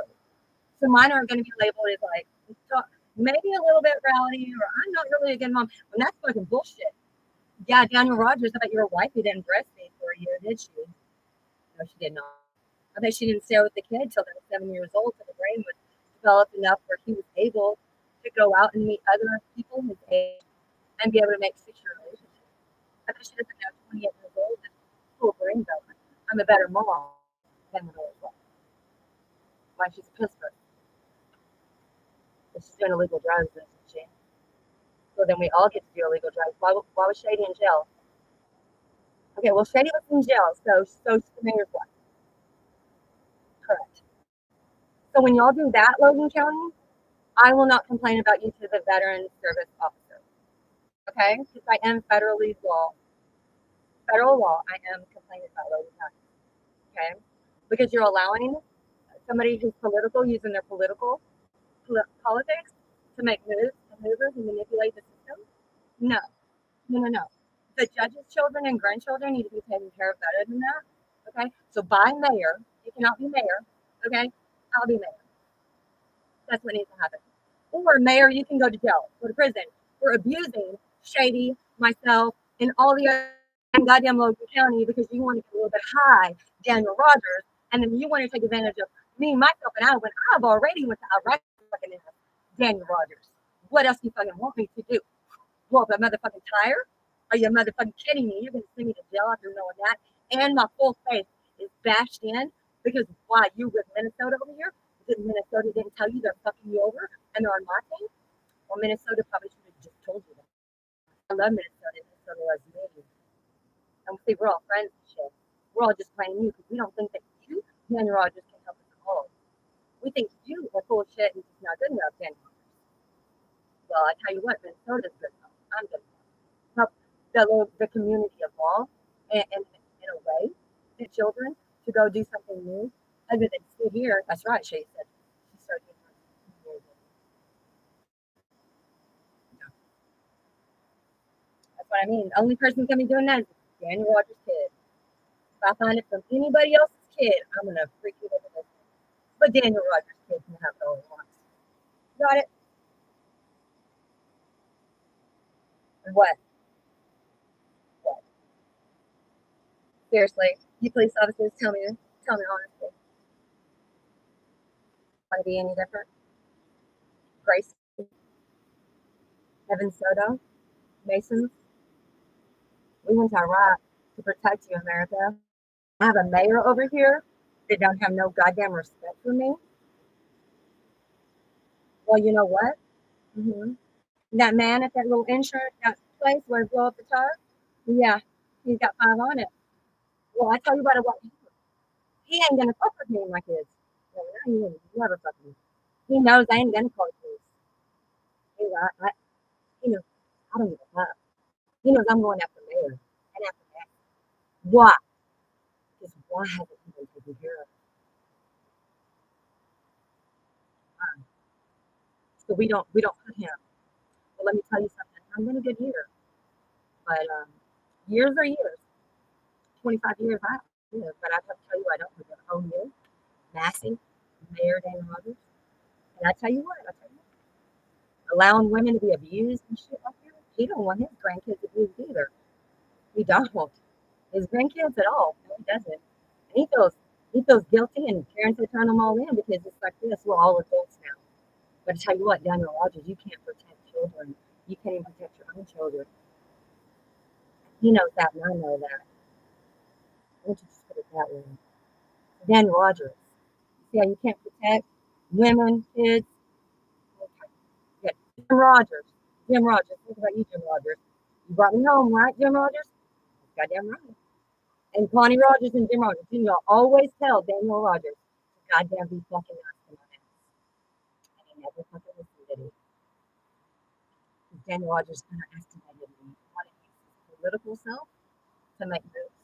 So mine are going to be labeled as like maybe a little bit rowdy, or I'm not really a good mom. And that's fucking bullshit. Yeah, Daniel Rogers, I bet your wife didn't breastfeed for a year, did she? No, she did not. I bet she didn't stay with the kid till they were 7 years old, so the brain was developed enough where he was able to go out and meet other people his age and be able to make secure relationships. I bet she doesn't know 28 years old and full brain development. I'm a better mom than when I was well. Why she's a piss bird. But she's doing illegal drugs, isn't she? So then we all get to do illegal drugs. Why was Shady in jail? Okay, well, Shady was in jail, so the mayor's wife. Correct. So when y'all do that, Logan County, I will not complain about you to the veteran service officer. Okay? Because I am federal law, I am complaining about Logan County. Okay? Because you're allowing somebody who's political using their politics to make moves and maneuvers and manipulate the system. No. The judges' children and grandchildren need to be taken care of better than that. Okay? So by mayor, you cannot be mayor. Okay? I'll be mayor. That's what needs to happen. Or mayor, you can go to jail, go to prison for abusing Shady, myself, and all the other in goddamn Logan County because you want to get a little bit high, Daniel Rogers, and then you want to take advantage of me, myself, and I when I've already went to Iraq fucking Daniel Rogers. What else do you fucking want me to do? Blow up a motherfucking tire? Are you motherfucking kidding me? You're gonna send me to jail after knowing that? And my full face is bashed in because why you with Minnesota over here? Because Minnesota didn't tell you they're fucking you over and they're on my team? Well, Minnesota probably should have just told you that. I love Minnesota. Minnesota loves me. And see, we're all friends and shit. We're all just playing you because we don't think that you, Daniel Rogers, can help us at all. We think you are full of shit and just not good enough, Daniel Rogers. Well, I tell you what, Minnesota's good enough. I'm good enough. Help the community evolve and in a way, the children to go do something new other than sit here. That's right, she said. She started doing That's what I mean. The only person gonna be doing that is Daniel Rogers' kid. If I find it from anybody else's kid, I'm gonna freak you over the But Daniel Rogers kids can have it all he wants. Got it? And what? What? Seriously, you police officers, tell me honestly. Want to be any different? Grace, Evan Soto, Masons. We went to Iraq to protect you, America. I have a mayor over here that don't have no goddamn respect for me. Well, you know what? Hmm. That man at that little insurance that place where it blew up the tire, yeah, he's got 5 on it. Well, I tell you what, he ain't gonna fuck with me and my kids. No, he ain't never fuck with me. He knows I ain't gonna call the police. He, he knows I don't give a fuck. He knows I'm going after mayor and after that. Why? Because why hasn't he been taken care of? So we don't put him. Well, let me tell you something. I'm been a good year, but years are years. 25 years I live, but I have to tell you, I don't forget home you, Massey, Mayor Dan Rogers. And I tell you what, allowing women to be abused and shit like that, he don't want his grandkids abused either. He don't. His grandkids at all. No, he doesn't. And he feels guilty and parents are turning them all in because it's like this, we're all adults now. But I tell you what, Daniel Rogers, you can't protect children. You can't even protect your own children. He knows that and I know that. Why don't you just put it that way? Daniel Rogers. See how you can't protect women, kids? Okay. Yeah. Jim Rogers. Jim Rogers. Think about you, Jim Rogers. You brought me home, right, Jim Rogers? Goddamn right. And Connie Rogers and Jim Rogers. You know, always tell Daniel Rogers, goddamn be fucking nice to my ass. And he never fucking listened to me. Daniel Rogers underestimated me. Wanted his political self to make moves.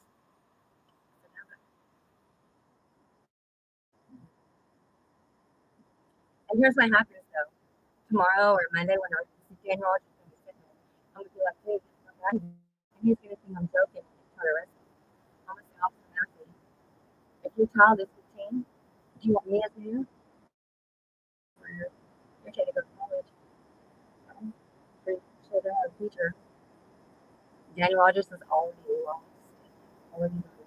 And here's what happens though. Tomorrow or Monday when I see Daniel Rogers going to be sitting there, I'm gonna be like, hey, this is my guy. And he's gonna think I'm joking and try to arrest me. I'm gonna say, Officer Massey, if your child is 15, do you want me as mayor or your kid to go to college? For children or future. Daniel Rogers is already lost. Already lost.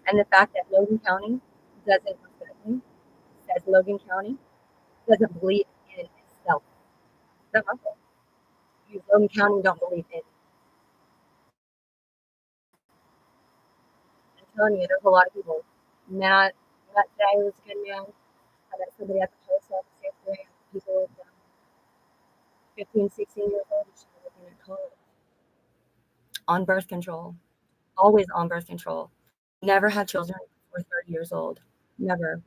And the fact that Logan County doesn't respect me, says Logan County doesn't believe in itself. That's my fault. Because Logan County don't believe in. I'm telling you, there's a lot of people. Matt, Matt today was a good man. I met somebody at the post office yesterday. People 15, 16 years old, and she was looking at college. On birth control. Always on birth control. Never had children before 30 years old. Never.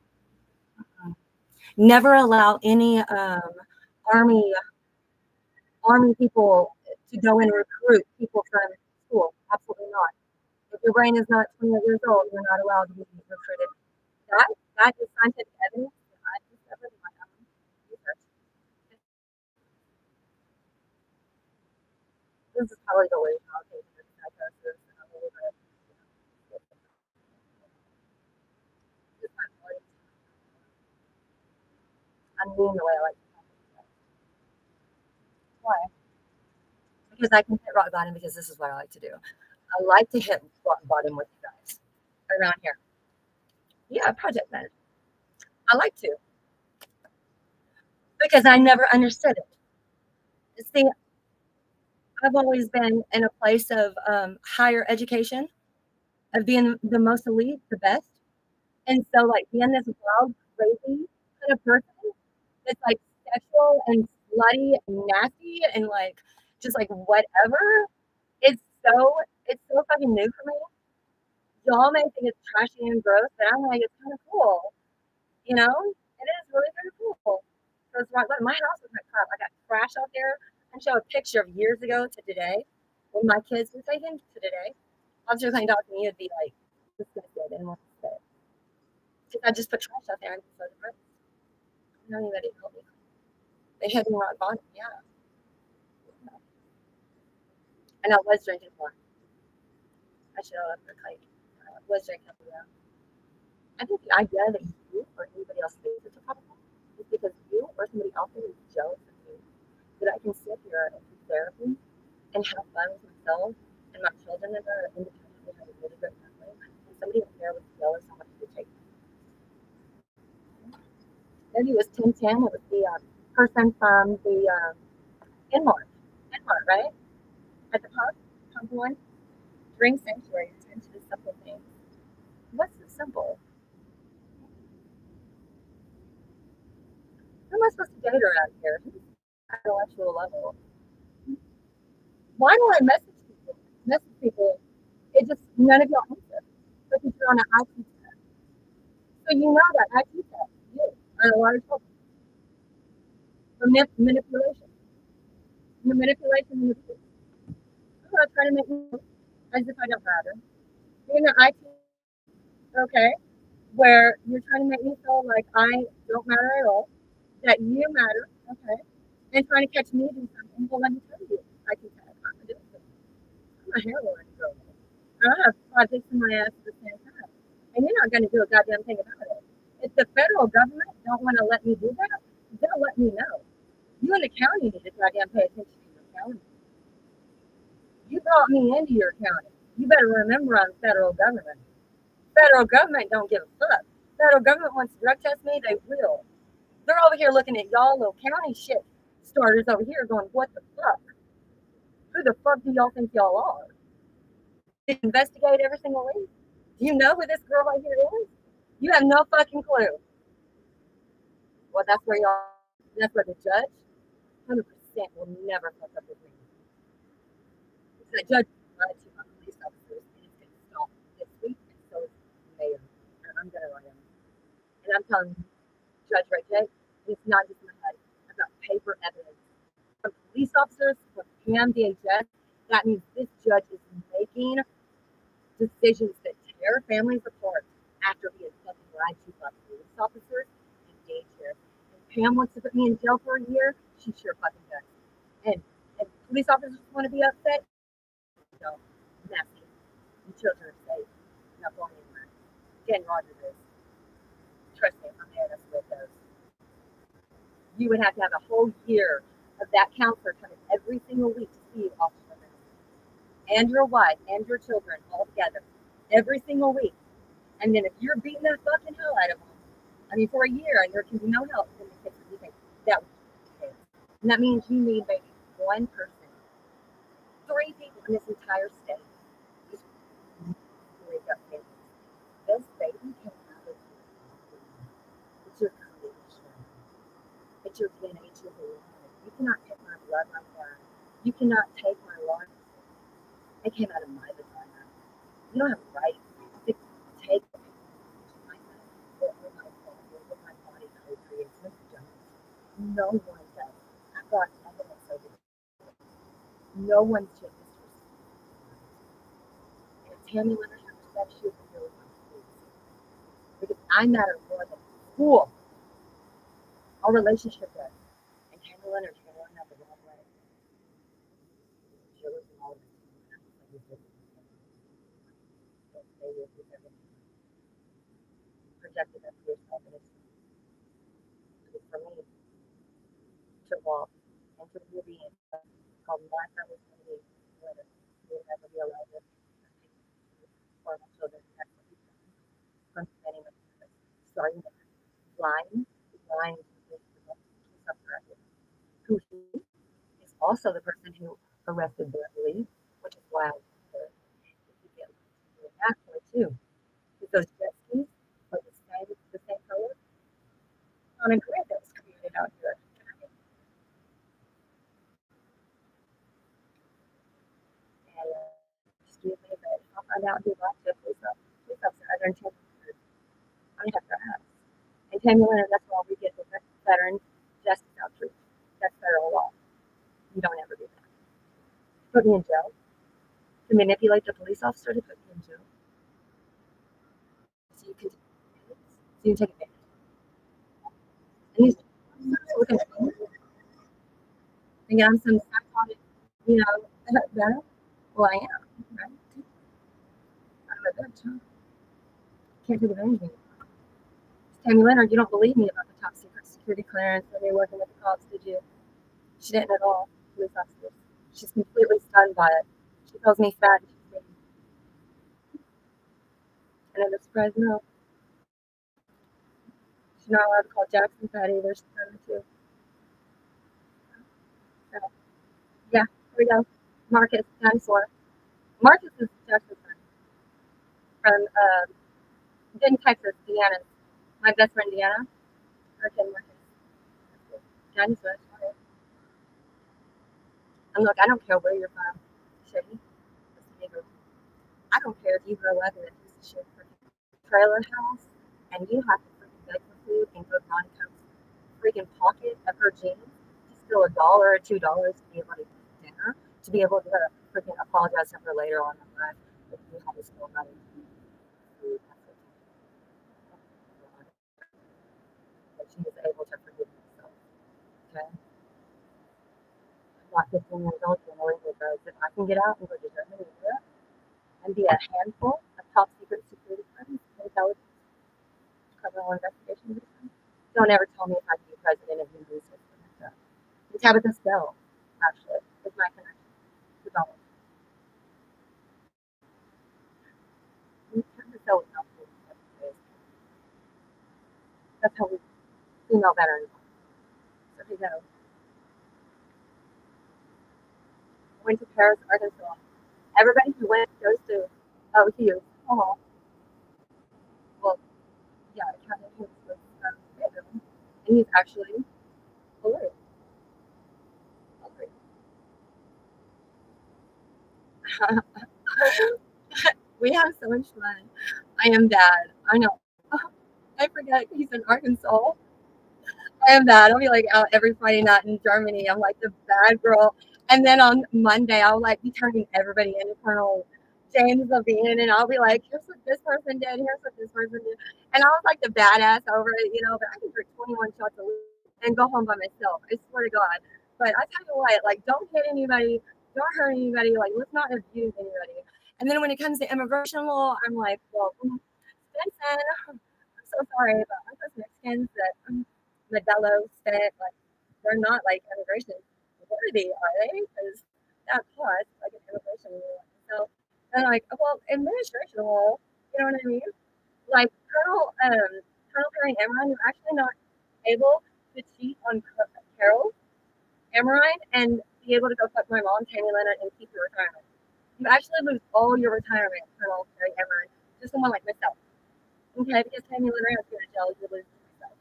Never allow any army army people to go and recruit people from school. Absolutely not. If your brain is not 20 years old, you're not allowed to be recruited. That that is scientific evidence that I discovered in my own research. This is probably the way how they do psychosis and a little bit. I'm mean the way I like to talk. Why? Because I can hit rock bottom because this is what I like to do. I like to hit rock bottom with you guys around here. Yeah, project management. I like to because I never understood it. See, I've always been in a place of higher education, of being the most elite, the best. And so, like, being this wild, crazy kind of person that's like sexual and slutty and nasty and like just like whatever, it's so, it's so fucking new for me. Y'all may think it's trashy and gross, but I'm like, it's kind of cool. You know, it is really kind of cool. Because right, my house was like crap. I got trash out there. I show a picture of years ago to today when my kids were taken to today. Officer Clayton talked to me, it'd be like disgusted and want to say. Because I just put trash out there and so the no anybody help me. They had me rock bottom, yeah. And I was drinking wine. I should have left the kite. I was drinking, yeah. I think the idea that you or anybody else thinks it's a problem is because you or somebody else is jealous of me. That I can sit here and do therapy and have fun with myself and my children that are independent and have a really good family. And somebody up there was jealous how much they take. Then he was 1010. It was the person from the Inmart. Inmart, right? At the pump one. Drink sanctuary. Attend to the simple things. What's the simple? Who am I supposed to date around here? Who's at an intellectual level? Why do I message people? Message people. It just none of y'all answer because you're on an IT test. So you know that IT test. You are a large trouble for manipulation. The manipulation and abuse. I'm not trying to make you as if I don't matter. You're in the IT, okay, where you're trying to make me feel like I don't matter at all, that you matter, okay, and trying to catch me doing something. Well, let me tell you, I can tell. I'm not doing it. I'm a heroin girl. I have projects in my ass at the same time. And you're not going to do a goddamn thing about it. If the federal government don't want to let me do that, they'll let me know. You and the county need to goddamn pay attention to your county. You brought me into your county. You better remember I'm federal government. Federal government don't give a fuck. Federal government wants to drug test me, they will. They're over here looking at y'all little county shit starters over here going, what the fuck? Who the fuck do y'all think y'all are? You investigate every single week? Do you know who this girl right here is? You have no fucking clue. Well, that's where the judge, 100% will never fuck up with me. The judge lied to my police officers and it's going to stop this week, and so is the mayor. And I'm going to lie on him. And I'm telling Judge Ray J, it's not just my head. I've got paper evidence from police officers, from PMDHS. That means this judge is making decisions that tear families apart after he has fucking lied to by police officers and daycare. And Pam wants to put me in jail for a year. She sure fucking does. And police officers want to be upset. No, messy. The children are safe. Not going anywhere. Jen Rogers is. Trust me, I'm there. That's where it goes. You would have to have a whole year of that counselor coming every single week to see you, Officer and your wife and your children all together every single week. And then if you're beating the fucking hell out of them, I mean, for a year and there can be no help, then the kids would think that would be the case. And that means you need maybe one person, 3 people in this entire state. Just wake up families. This baby came out of you. It's your creation. It's your DNA, it's your blood. You cannot take my blood like that. You cannot take my life. It came out of my vagina. You don't have a right to take my body co-creates. No one does. I've got evidence of it. No one should disrespect. And Tammy Leonard has respect, she would be really pleased. Because I matter more than school. Our relationship does. And Tammy Leonard, you're going to learn that the wrong way. She was all of it. Projected that for yourself, and it's for me to walk into the being called my family's community, where you will never be allowed to for my children from many starting with lying to the who he is also the person who arrested Beverly, which is why if you get that point too. Those jet skis are the same color on a grid that was created out here. And excuse me, but I'll find out who lost the police officer other than Tammy Leonard. I'm gonna have to ask. And Tammy Leonard, that's why we get the veteran justice outreach. That's federal law. You don't ever do that. Put me in jail. To manipulate the police officer to put me in jail. So you take advantage. And he's looking at me. And I'm some psychotic, better. Well, I am, right? I'm a bitch, huh? Can't take advantage of me. Tammy Leonard, you don't believe me about the top secret security clearance and me working with the cops, did you? She didn't at all. Police officers. She's completely stunned by it. She calls me fat. And I'm surprised, no. She's not allowed to call Jackson fat either. She's trying to. So, yeah, here we go. Marcus, dinosaur. Marcus is Jackson's friend from in Texas, Deanna. My best friend Deanna. Her kid Marcus. Dinosaur. And look, I don't care where you're from. Shitty. I don't care if you grow up in a piece of shit freaking trailer house and you have to freaking beg for food and go to Monica's freaking pocket of her jeans to steal $1 or $2 to be able to eat dinner, to be able to freaking apologize to her later on in life if you had to steal money to eat food. But she is able to forgive herself. Okay? I'm not 15 years old to illegal drugs. If I can get out and go to Germany and Europe and be a handful of top secret security firms, intelligence, criminal investigation. Don't ever tell me if I can be president of University of America. Tabitha Stowe, actually, is my connection to Donald. Tabitha Stowe is not cool. That's how we female veterans. So here we go. Went to Paris, Arkansas. Everybody who went goes to OU. Oh, well, yeah, Kevin Hughes was random. And he's actually hilarious. We have so much fun. I am bad. I know. I forget he's in Arkansas. I am bad. I'll be like out every Friday night in Germany. I'm like the bad girl. And then on Monday, I'll like be turning everybody into Colonel James Levine, and I'll be like, here's what this person did, here's what this person did. And I was like the badass over it, but I can drink 21 shots of weed and go home by myself. I swear to God. But I tell you what, like, don't hit anybody, don't hurt anybody, like, let's not abuse anybody. And then when it comes to immigration law, I'm like, well, Stinson, I'm so sorry, but I'm just Mexicans that Modelo said, like, they're not like immigration worthy, are they? Because that plus like an immigration law. So and like, well, administration law, you know what I mean? Like Colonel Perry Amrine, you're actually not able to cheat on Carol Amrine and be able to go fuck my mom, Tammy Leonard, and keep your retirement. You actually lose all your retirement, Colonel Perry Amrine, to someone like myself. Okay, because Tammy Leonard is going to jail, you lose yourself.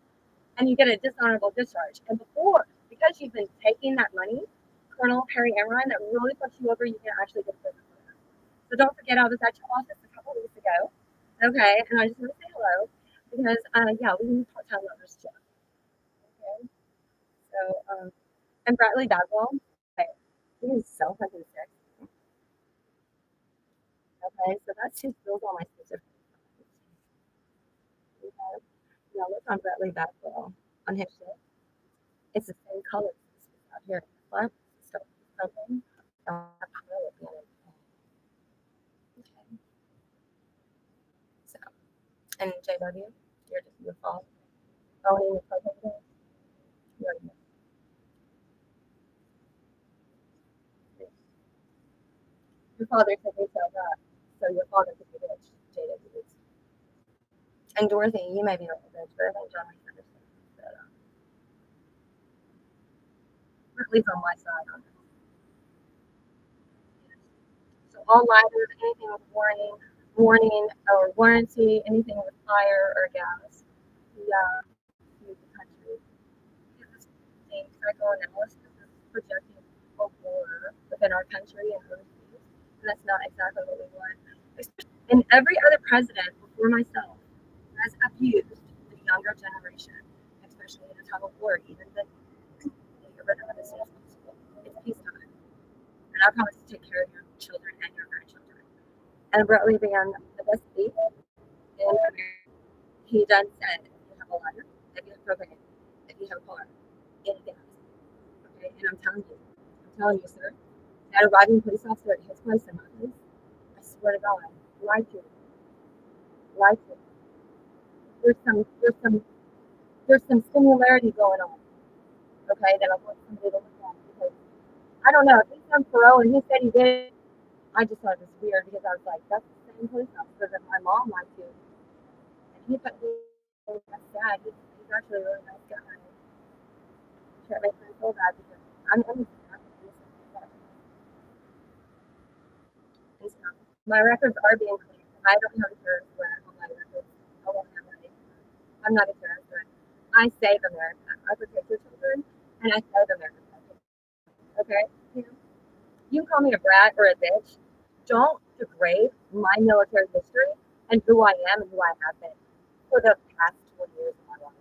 And you get a dishonorable discharge. And because you've been taking that money, Colonel Perry Amrine, that really fucks you over, you can actually get prison for that. So don't forget, I was at your office a couple weeks ago. Okay, and I just want to say hello because, yeah, we need part-time lovers too. Okay, so, and Bradley Bagwell, okay, he is so fucking sick. Okay, so that's his bills on my specific. Okay, now look on Bradley Bagwell on his shit. It's the same color out here. What? So, something. Okay. So, and JW, you're just your fault. Owning the program. Your father took me to that. So your father could be rich. JW. And Dorothy, you may be rich, but I think John misunderstands. But, at least on my side on this. So all lighters, anything with warning or warranty, anything with fire or gas, yeah, use the country. Because this psychoanalysis is projecting a war within our country and overseas, and that's not exactly what we want. And every other president before myself has abused the younger generation, especially in a time of war, even the get rid of it as soon as possible. It's peacetime. And I promise to take care of your children and your grandchildren. And Bradley began the best speech in America. He done said, if you have a lighter, if you have propane, if you have a car, anything else. Okay, and I'm telling you, sir, that arriving police officer at his place and my place, I swear to God, lied to me. Lied to me. there's some similarity going on. Okay, that I want somebody to look at because I don't know if he's on parole and he said he did. I just thought it was weird because I was like, that's the same police officer that my mom went to, and he thought he was sad. He's actually a really nice guy. Can't make me feel bad because I'm innocent. My records are being cleaned. I don't have insurance for all my records. I won't have money. I'm not a terrorist, but I save America. I protect your children, and I save America. Okay? You can call me a brat or a bitch. Don't degrade my military history and who I am and who I have been for the past 20 years of my life.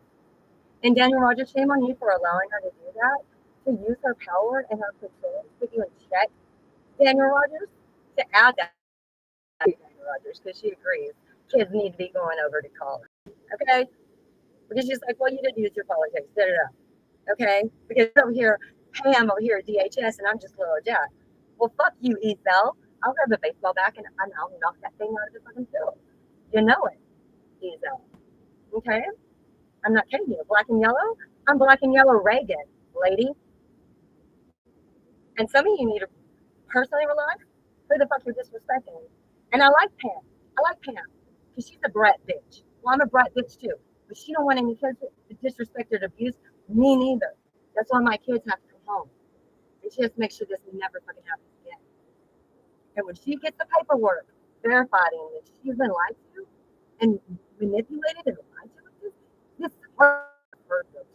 And Daniel Rogers, shame on you for allowing her to do that, to use her power and her control to put you in check. Daniel Rogers, to add that to Daniel Rogers, because she agrees kids need to be going over to college. Okay? Because she's like, well, you didn't use your politics. Da, da, da. Okay? Because over here, hey, I'm over here at DHS and I'm just little Jack. Well, fuck you, Ethel. I'll grab a baseball bat and I'll knock that thing out of the fucking field. You know it, Ethel. Okay? I'm not kidding you. Black and yellow? I'm black and yellow Reagan, lady. And some of you need to personally relax. Who the fuck you're disrespecting? And I like Pam. I like Pam. Because she's a brat bitch. Well, I'm a brat bitch too. But she don't want any kids to disrespect or abuse. Me neither. That's why my kids have to come home. And she has to make sure this never fucking happens again. And when she gets the paperwork verifying that she's been lied to and manipulated and lied to, this is heartbreaking.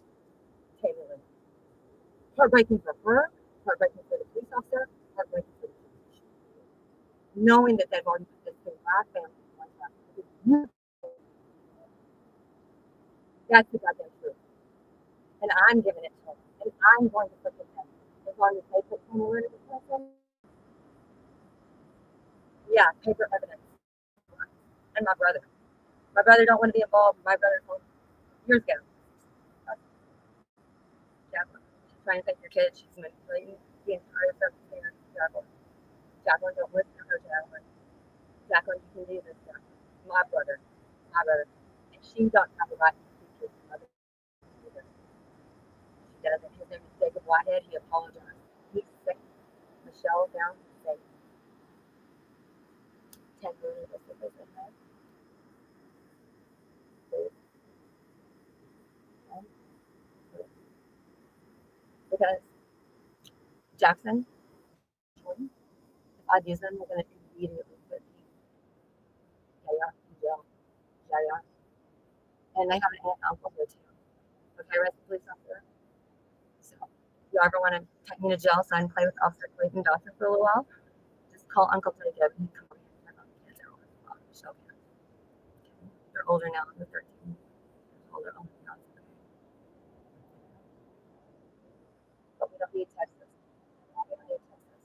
Heartbreaking for her, heartbreaking for the police officer, heartbreaking for the police. Knowing that they've already put this thing back family. That's the goddamn truth. And I'm giving it to them. And I'm going to forgive them. As long as they put some word in the person. Yeah, paper evidence. And my brother. My brother don't want to be involved. My brother told years ago. Jacqueline. She's trying to take your kid. She's manipulating the entire circumstance. Jacqueline. Jacqueline, don't listen to her, Jacqueline. Jacqueline, you can do this, Jacqueline. My brother. My brother. And she don't have the right to speak to his mother either. She doesn't. His name is Jacob Whitehead. He apologized. He's sick. Michelle down safe. 10 million listeners in there. Because Jackson, if I use them, we're going to immediately put Jaya. And they have an aunt and uncle here too. Okay, rest police officer. So if you ever want to take me to jail so I can play with Officer Clayton Dawson for a little while, just call Uncle Jacob and come over here and check on the kids. They're older now, they're 13. They're older now. But we don't need Texas. We don't need Texas.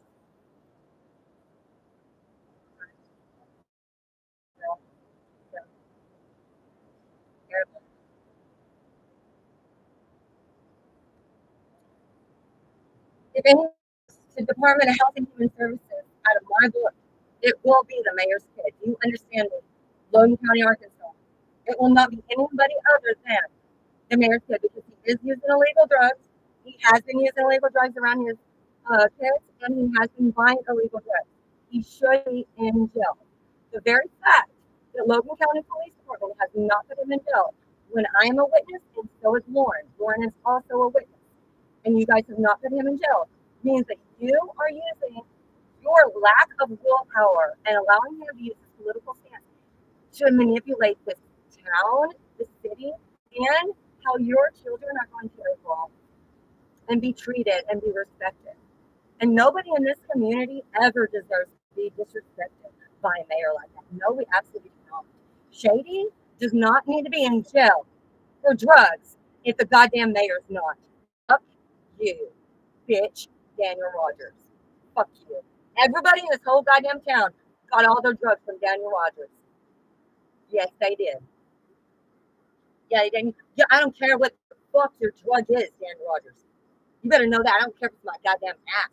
If any to Department of Health and Human Services out of my book, it will be the mayor's kid. You understand me? Logan County, Arkansas. It will not be anybody other than the mayor's kid because he is using illegal drugs. He has been using illegal drugs around his kids, and he has been buying illegal drugs. He should be in jail. The very fact that Logan County Police Department has not put him in jail when I am a witness, and so is Lauren. Lauren is also a witness, and you guys have not put him in jail, means that you are using your lack of willpower and allowing him to use his political stance to manipulate this town, the city, and how your children are going to evolve and be treated and be respected. And nobody in this community ever deserves to be disrespected by a mayor like that. No, we absolutely do not. Shady does not need to be in jail for drugs if the goddamn mayor's not. Fuck you, bitch, Daniel Rogers. Fuck you. Everybody in this whole goddamn town got all their drugs from Daniel Rogers. Yes, they did. Yeah, they didn't. Yeah, I don't care what the fuck your drug is, Daniel Rogers. You better know that. I don't care if it's my goddamn ass.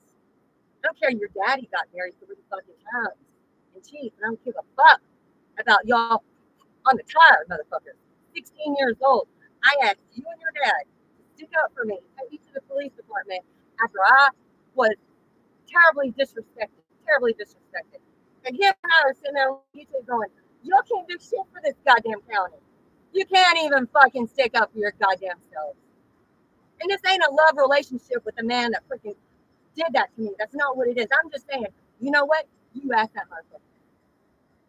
I don't care your daddy got married 3 fucking times and cheats. And I don't give a fuck about y'all on the tire, motherfucker. 16 years old. I asked you and your dad to stick up for me, take me to the police department after I was terribly disrespected. Terribly disrespected. And him and I are sitting there on YouTube going, y'all can't do shit for this goddamn county. You can't even fucking stick up for your goddamn selves. And this ain't a love relationship with the man that freaking did that to me. That's not what it is. I'm just saying, you know what? You asked that motherfucker.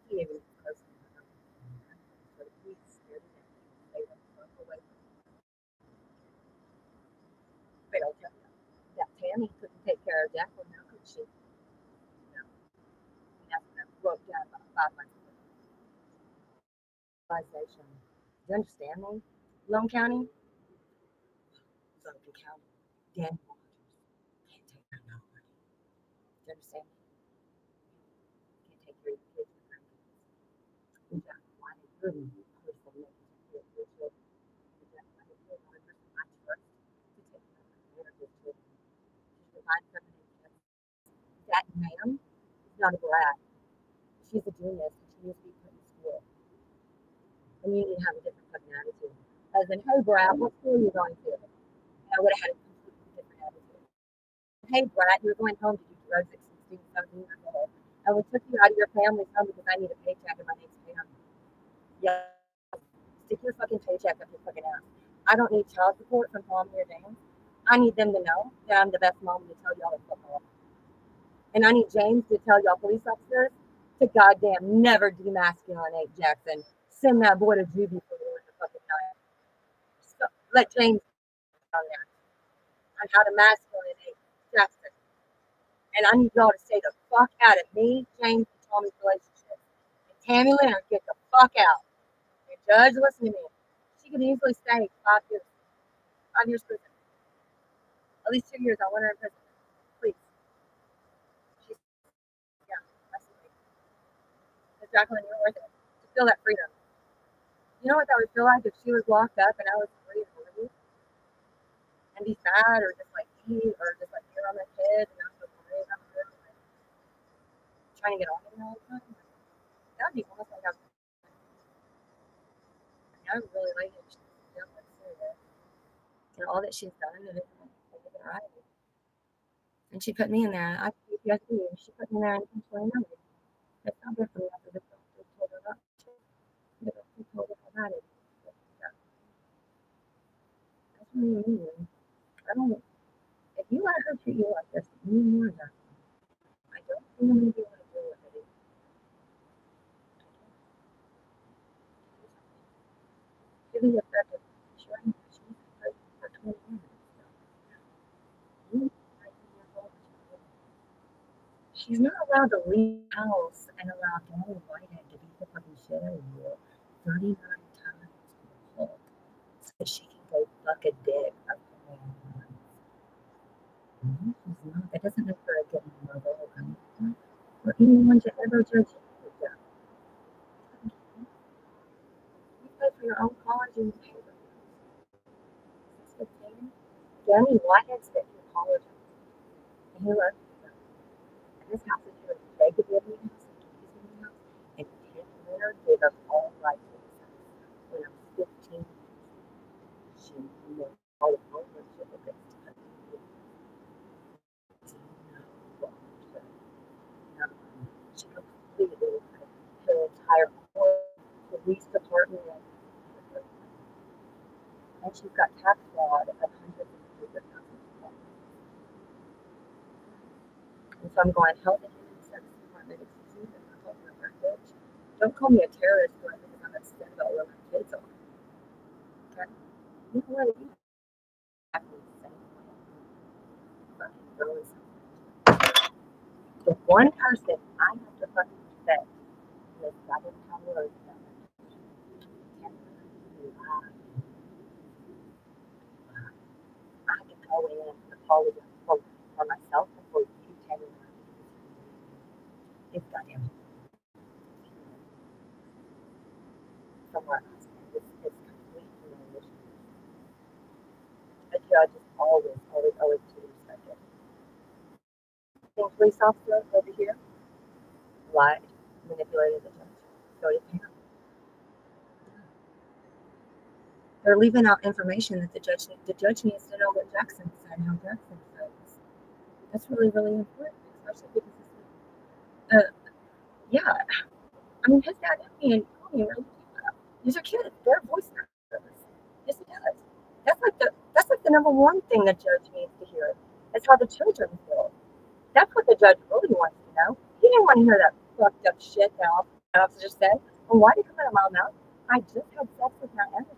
He ain't even close to me. So he's scared of that. They won't walk away from him. But I'll tell you, that Tammy couldn't take care of Jacqueline. How could she? No. That's when I broke down about 5 months ago. Realization. Do you understand me? Lone County? Logan County. Dan Rogers. Can't take care of nobody. Do you understand me? Can't take care of your kids or grandkids. You got one good person making your children. You got one good person I trust to take care of his children. She's provide something that that ma'am is not a brat. She's a genius and she needs to be put in school. And you need to have a different fucking attitude. As in, hey brat, what school are you going to? And I would have had a completely different attitude. Hey brat, you're going home to do drugs at 16, 17 years old. And we took you out of your family's home because I need a paycheck and my name's Pam. Yeah. Stick your fucking paycheck up your fucking ass. I don't need child support from mom or dad. I need them to know that I'm the best mom to tell y'all to fuck off. And I need James to tell y'all police officers to goddamn never demasculinate Jackson. Send that boy to juvie for the fucking night. So, let James on there on how to masculinate Jackson. And I need y'all to stay the fuck out of me, James, and Tommy's relationship. And Tammy Leonard, get the fuck out. And Judge, listen to me. She could easily stay 5 years. 5 years prison. At least 2 years. I want her in prison. Please. She's, yeah, absolutely. Because Jacqueline, you're worth it. To feel that freedom. You know what that would feel like if she was locked up and I was free and worthy? And be sad or just like eat or just like hear on my kids and not so worried about her and like trying to get on with it all the time. That'd be almost like I would really like it if she was down like serious. And all that she's done and everything right. And she put me in there. I PTSD. She put me there intentionally. It's not good for me after the doctor told her not to. The doctor told her I had it. That's really mean. I don't. If you let her treat you like this, you more than I don't think I'm gonna be able to deal with it. Really effective. She's for 20 minutes. She's not allowed to leave the house and allow Danny Whitehead to beat the fucking shit out of you 39 times so that she can go fuck a dick up the man. No, she's not. That doesn't make her a good mother or anyone to ever judge you with that. You pay for your own college and you pay for it. Danny Whitehead's been through college and he loves you. And this house is here. Jacob lived in the house and he's in the house. And Ted Leonard gave up all rights to this house. When I was 15, she made all of ownership of it. She completely her entire police department. And she's got tax fraud of hundreds of thousands of dollars. And so I'm going, help the human service department. Excuse me, I'm not talking about bitch. Don't call me a terrorist because I'm upset about where my kids are. Okay? You know what? You have to say fucking throwing something. The one person I have to fucking respect is I didn't tell her about it. I have to go in and apologize for myself and for you telling me it's goddamn somewhere else. It's complete humiliation. A judge is always to be respected. The police officer over here lied, manipulated the judge. So did Pam. they're leaving out information that the judge needs to know what Jackson said, how Jackson feels. That's really, really important, especially because yeah, I mean, his dad and me and Tony really do that. These are kids. They're voice masters. Yes, he does. That's like the number one thing the judge needs to hear. Is how the children feel. That's what the judge really wants to know. He didn't want to hear that fucked up shit that officer said. And why did he come out of my mouth? I just had sex with my everything.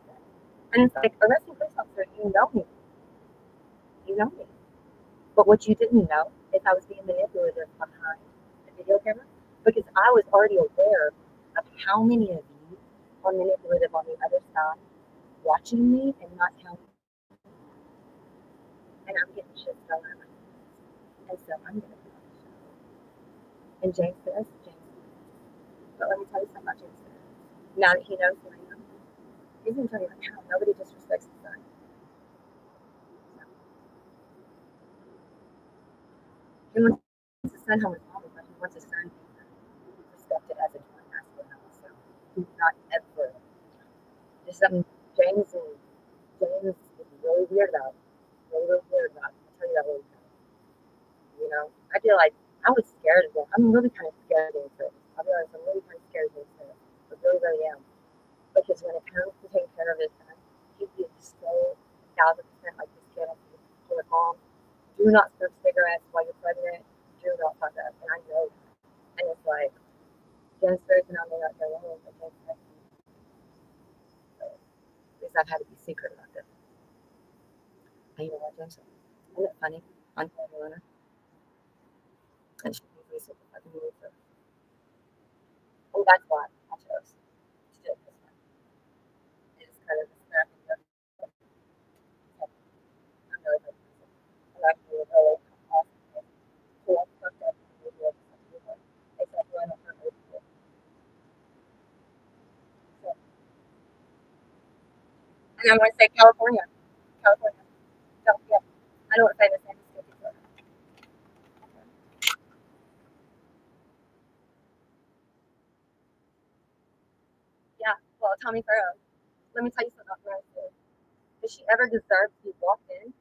And it's like, arresting police officer, you know me. You know me. But what you didn't know is I was being manipulated behind the video camera because I was already aware of how many of you are manipulative on the other side, watching me and not telling me. And I'm getting shit thrown at my face. And so I'm going to be on the show. And James says, but let me tell you something about James. Now that he knows who I am, he's going to tell you right now, nobody disrespects his son. He wants his son home with mommy, but he wants his son to be respected as a joint masculine also. Do not ever. There's something James is really weird about. Really, really weird about. I'll tell you that really now. You know, I feel like I was scared of him. I'm really kind of scared of him. I'll be honest, I'm really kind of scared of him. I really, really am. Because when it comes to taking care of his son, he is so 1,000% like this kid. I'm like, Mom, do not smoke cigarettes while you're pregnant. Do not fuck up. And I know that. And it's like, Jen's person, I may not go home, but Jen's person. So, at least I've had to be secret about this. And you know what, Jen said? Isn't it funny? On Formula, and she thinks we super fucking move her. And that's why I chose to do it this way. It's kind of a snap and go. I'm really good. And I can do it really awesome. So I fucked up and we do it. Except when I'm not really good. So, and I'm going to say California. California. Don't forget. I don't want to say the same as Florida. Yeah, well, Tommy Farrow. Let me tell you something about Mary Sue. Does she ever deserve to be walked in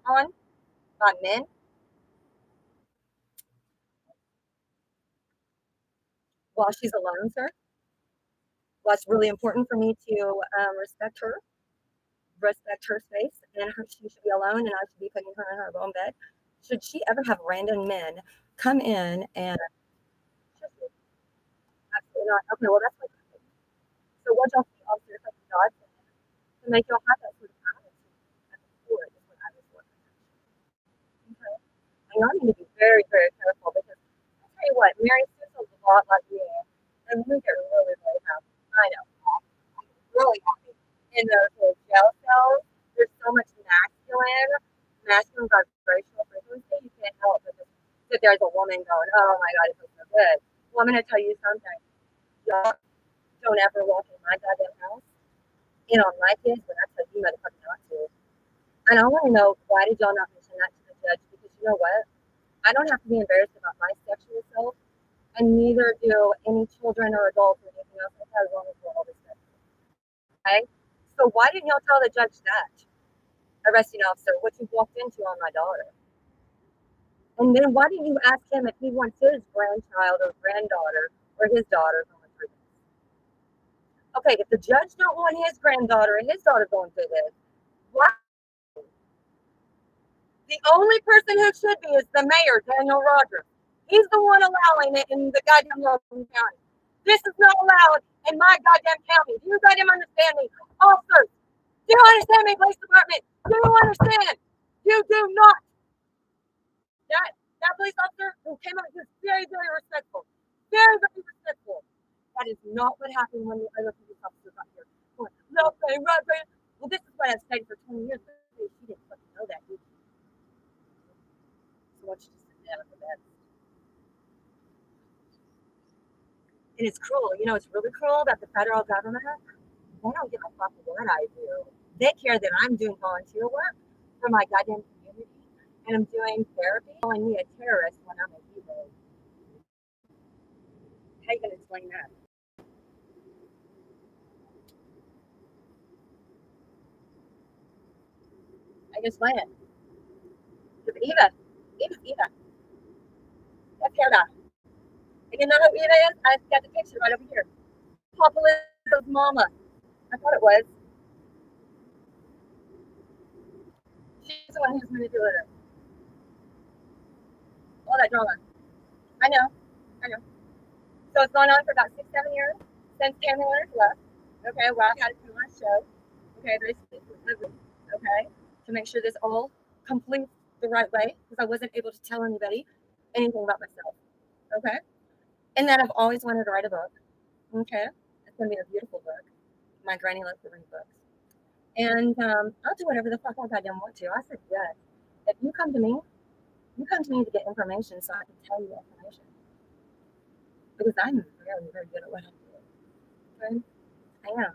on by men? While she's alone, sir? Well, it's really important for me to respect her space, and she should be alone, and I should be putting her in her own bed. Should she ever have random men come in and absolutely not? Okay, well that's what. So what y'all see, officer, is like God to make y'all have that sort of attitude at the court is what I was looking at. Okay, and y'all need to be very, very careful because I'll tell you what, Mary Sue's a lot like me, and we get really, really happy. I know, really happy in those little jail cells. There's so much masculine vibrational frequency. You can't help but just sit there as a woman going, "Oh my God, it feels so good." Well, I'm going to tell you something. Y'all don't ever walk in my goddamn house in on my kids when I tell you motherfucking not to. And I want to know, why did y'all not mention that to the judge? Because you know what? I don't have to be embarrassed about my sexual self, and neither do any children or adults or anything else like that, as long as we're all respectful. Okay? So why didn't y'all tell the judge that? Arresting officer, what you walked into on my daughter. And then why didn't you ask him if he wants his grandchild or granddaughter or his daughter going through this? Okay, if the judge don't want his granddaughter and his daughter going through this, why? The only person who should be is the mayor, Daniel Rogers. He's the one allowing it in the goddamn Logan County. This is not allowed in my goddamn county. Do you goddamn understand me? Officers, do you understand me, police department? Do you understand? You do not. That police officer who came out was very, very respectful. Very, very respectful. That is not what happened when the other police officers got here. No, right. Well, this is what I've studied for 20 years. She didn't fucking know that, did you? So why don't you just sit down at the bed? And it's cruel. You know, it's really cruel that the federal government, they don't give a fuck what I do. They care that I'm doing volunteer work for my goddamn community, and I'm doing therapy, calling me a terrorist when I'm a hero. How you gonna explain that? I just went. Because Eva. That's Hera. And you know who Eva is? I got the picture right over here. Papa Lizzo's mama. I thought it was. She's the one who's manipulative. All that drama. I know. So it's gone on for about 6-7 years since Tammy Leonard left. Okay, well, I had to come on my show. Okay, basically, okay, to make sure this all completes the right way because I wasn't able to tell anybody anything about myself. Okay, and that I've always wanted to write a book. Okay, it's gonna be a beautiful book. My granny loves to read books, and I'll do whatever the fuck I goddamn want to. I said yes. If you come to me to get information so I can tell you information because I'm very good at what I do. Okay? I am.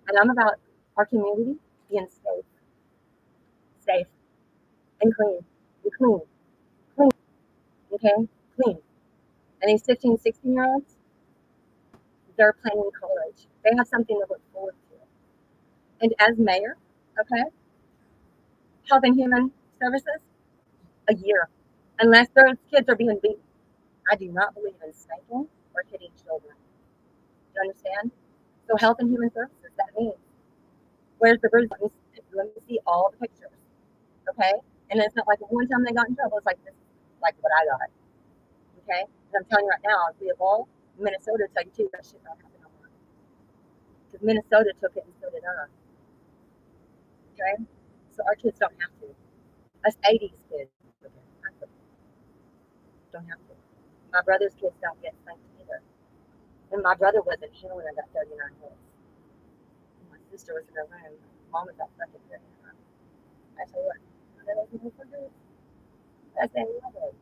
And I'm about our community being safe and clean. And clean, okay? Clean. And these 15, 16-year-olds, they're planning college. They have something to look forward to. And as mayor, okay, Health and Human Services, a year. Unless those kids are being beaten. I do not believe in spanking or hitting children. Do you understand? So Health and Human Services, that means, where's the bruise? Let me see all the pictures. Okay? And it's not like one time they got in trouble, it's like this, like what I got. Okay? And I'm telling you right now, if we evolve, Minnesota tell you too, that shit not happening no more. Because Minnesota took it and so did us. Okay? So our kids don't have to. Us 80s kids don't have to. My brother's kids don't get spanked either. And my brother wasn't here when I got 39 hits. My sister was in her room. Mom was at fucking 39. I tell you what, I don't think for good. I say, love it.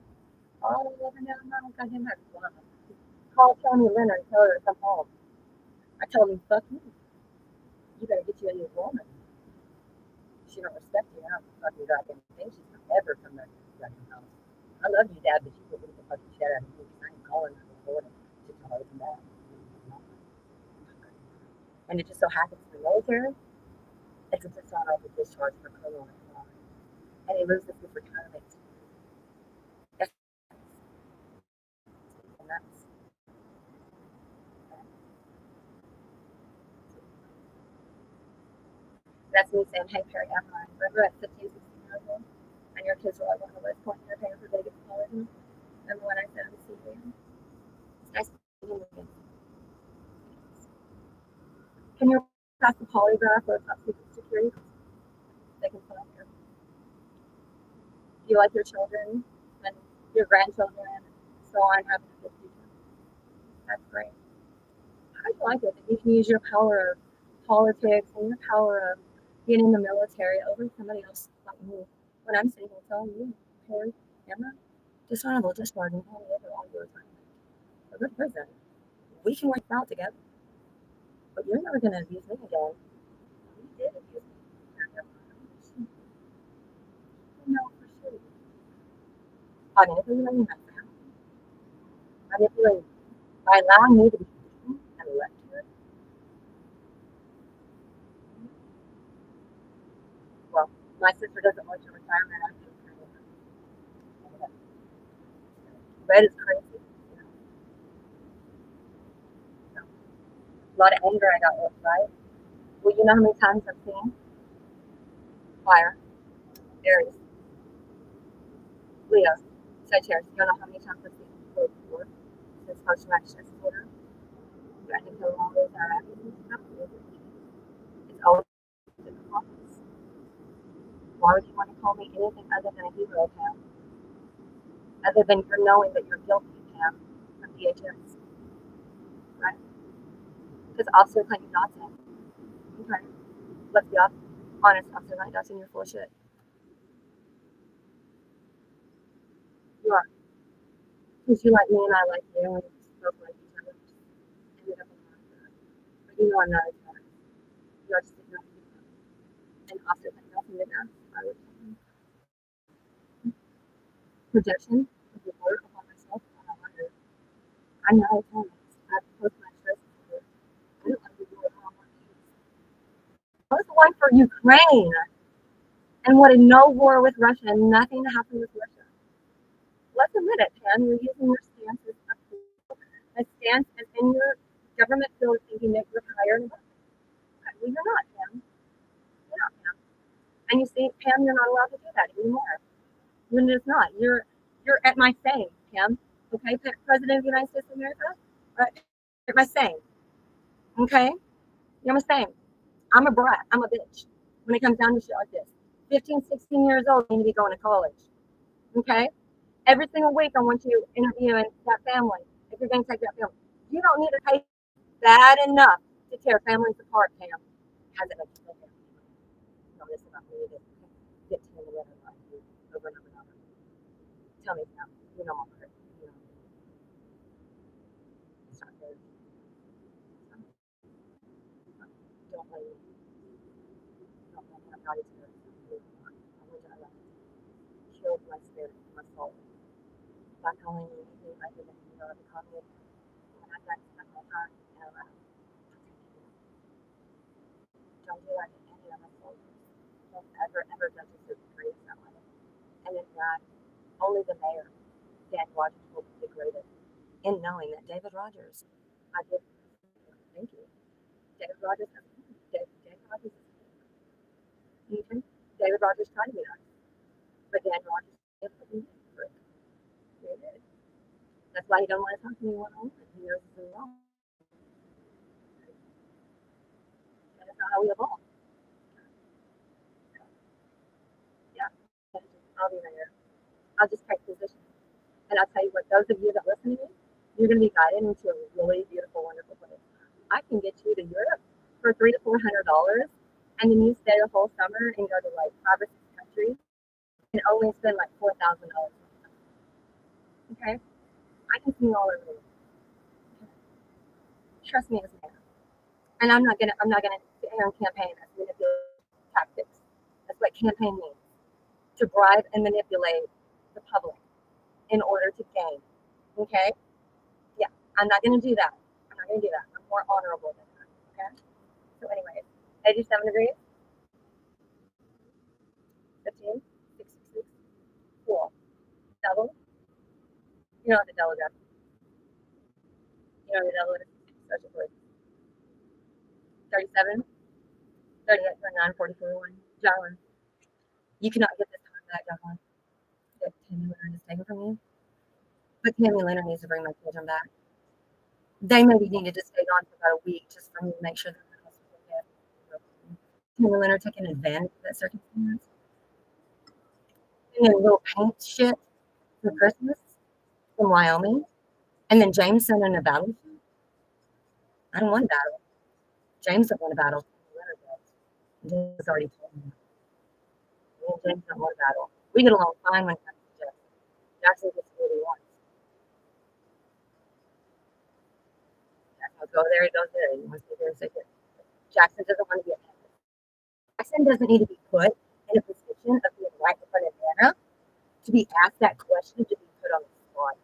All over now, mom, goddamn, that's one. Call Tony Leonard and tell her to come home. I told him, fuck you. You better get you a new woman. She don't respect you. I don't fucking goddamn think she's gonna ever come back to the fucking house. I love you, Dad, but you could beat the fucking shit out of me because I ain't calling her before to tell her to come back. And it just so happens in the military, it's a dishonorable discharge for criminal crime. And he loses his retirement. That's nuts. That's me saying, hey, Perry, I'm fine. Remember at 15, 16 years old? And your kids were like on the West Point, you're paying for they get to college. Remember when I said I'm seeing? It's nice meeting you. Can you pass the polygraph or top secret security? They can find you. Do you like your children and your grandchildren and so on having a good future? That's great. I like it that you can use your power of politics and your power of being in the military over somebody else like me. When I'm sitting here telling you, Perry, Emma, dishonorable discharge and handing over all your time. A good prison. We can work out together. But you're never going to abuse me again. You did abuse me. No, for sure. Manipulating my family. Manipulating by allowing me to be beaten and lectured. Well, my sister doesn't want your retirement. I feel crazy. Red is crazy. A lot of anger I got with, right? Well, you know how many times I've seen fire, Aries, Leo, Sagittarius. You know how many times I've seen both before since post-traumatic stress disorder. I can kill all those are it's always in the comments. Why would you want to call me anything other than a hero, Pam? Other than you're knowing that you're guilty, Pam, from DHS, right? Because Officer Clinton Dodson, okay, let's be honest, Officer Clinton Dodson, you're full of shit. You are. Because you like me and I like you, and we both like each other. Ended up in the hospital. But you know I'm not a terrorist. You are just ignoring me. And Officer Clinton Dodson did not. I would projection of the word upon myself. I'm not a terrorist. I have post-traumatic stress disorder. I don't like to do it all on my I was the one for Ukraine. and wanted no war with Russia and nothing to happen with Russia. Let's admit it, Pam. You're using your stance as a stance as in your government field thinking that you're higher and better. Well, you're not, Pam. You're not, Pam. And you see, Pam, you're not allowed to do that anymore. You're just not. You're at my saying, Pam. Okay, President of the United States of America. At my saying. Okay, you're my saying. I'm a brat. I'm a bitch. When it comes down to shit like this, 15, 16 years old, I need to be going to college. Okay, every single week I want you interviewing that family. If you're going to take that family, you don't need to pay bad enough to tear families apart, Pam. Has it makes you feel bad? No, this is about me to get to the letter over and over and over. Tell me now. You know my heart. You know, it's not good. Don't blame me. Don't blame me. I'm not as good as you. I wish I left. Killed my spirit, my soul. By calling me anything other than the economy. When I got stuck my heart and I left. Don't do that to any of my soldiers. Don't ever, ever judge us as great that way. And in that, only the mayor, Dan Rogers, will be degraded in knowing that David Rogers, I did, thank you. David Rogers, David Rogers, mm-hmm. David Rogers tried to be nice, but Dan Rogers didn't put me for it. He did. That's why he don't want to talk to me one on one. He knows it's wrong. And that's not how we evolve. Yeah. I'll be there. I'll just take position. And I'll tell you what, those of you that listen to me, you're going to be guided into a really beautiful, wonderful place. I can get you to Europe for $300 to $400, and then you stay the whole summer and go to like 5 or 6 countries and only spend like $4,000. Okay, I can see you all over the world. Trust me as a man. And I'm not gonna sit here and campaign as manipulative tactics. That's what campaign means: to bribe and manipulate the public in order to gain. Okay, yeah, I'm not gonna do that. I'm not gonna do that. I'm more honorable than that. Okay. So, anyways, 87 degrees, 15, 66, cool. Double. You know what the double does. You know what the double is? Social police. 37, 38, 39, 40, 41. Jalen, you cannot get this time back, Jalen. If Tammy Leonard is taken from you. But Tammy Leonard needs to bring my children back. They maybe needed to stay on for about a week just for me to make sure that my house was okay. Tammy Leonard taking advantage of that circumstance. And then little paint shit for Christmas from Wyoming. And then Jameson in a battleship. I don't want a battle. James don't want a battle. Leonard does. James already told me. Me and James don't want a battle. We get along fine when it comes to Jackson. Jackson gets what he wants. Jackson will go there, he goes there. He wants to go there, so Jackson doesn't want to be a Panther. Jackson doesn't need to be put in a position of being right in front of Nana to be asked that question, to be put on the spot.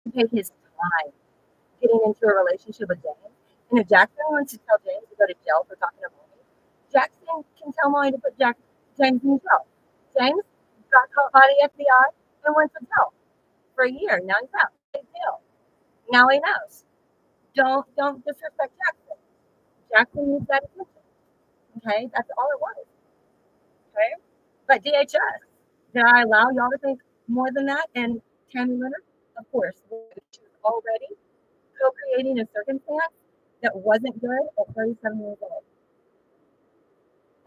To take his time getting into a relationship with James. And if Jackson wants to tell James to go to jail for talking to Molly, Jackson can tell Molly to put James in jail. James got caught by the FBI and went to jail for a year. Now he's out. Big deal. Now he knows. Don't disrespect Jackson. Jackson needs that attention. Okay, that's all it was. Okay, but DHS, did I allow y'all to think more than that? And Tammy Leonard, of course, she was already co-creating a circumstance that wasn't good at 37 years old.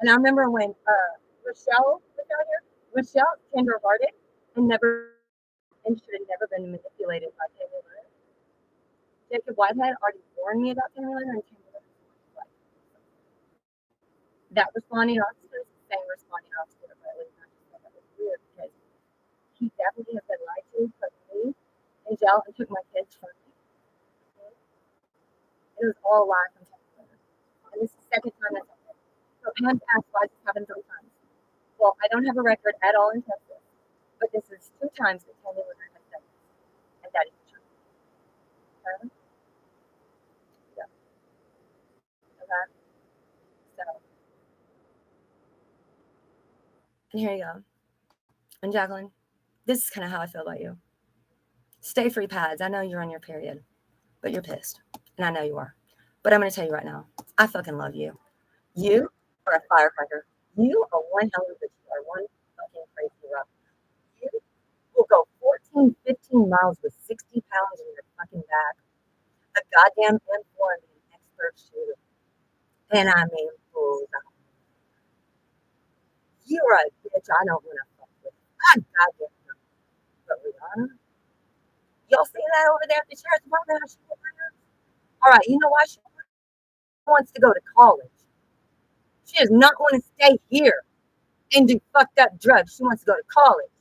And I remember when Rochelle was out here, Rochelle tender-hearted and should have never been manipulated by Tammy Leonard. Jacob Whitehead already warned me about Tammy Leonard, and Tammy Leonard was like, that responding officer is the same responding officer, but it was weird because he definitely has been lied to, put me in jail, and took my kids from me. It was all a lie from Tammy Leonard. And this is the second time that's happened. So Pam's asked why this happened 3 times. Well, I don't have a record at all in Texas, but this is 2 times that Tammy Leonard has done this, and that is true. Okay? Yeah. Okay. So And here you go. And Jacqueline, this is kind of how I feel about you. Stay free pads. I know you're on your period, but you're pissed. And I know you are. But I'm going to tell you right now, I fucking love you. You are a firefighter. You are one hell of a bitch. You are one fucking crazy rough. You will go 14, 15 miles with 60 pounds in your fucking back. A goddamn M4 and an expert shooter. And I mean, fools. You're a bitch I don't want to fuck with. I goddamn know. But Rihanna, y'all see that over there at the sheriff's department? How she put my nerves? All right, you know why she wants to go to college? She does not want to stay here and do fucked up drugs. She wants to go to college.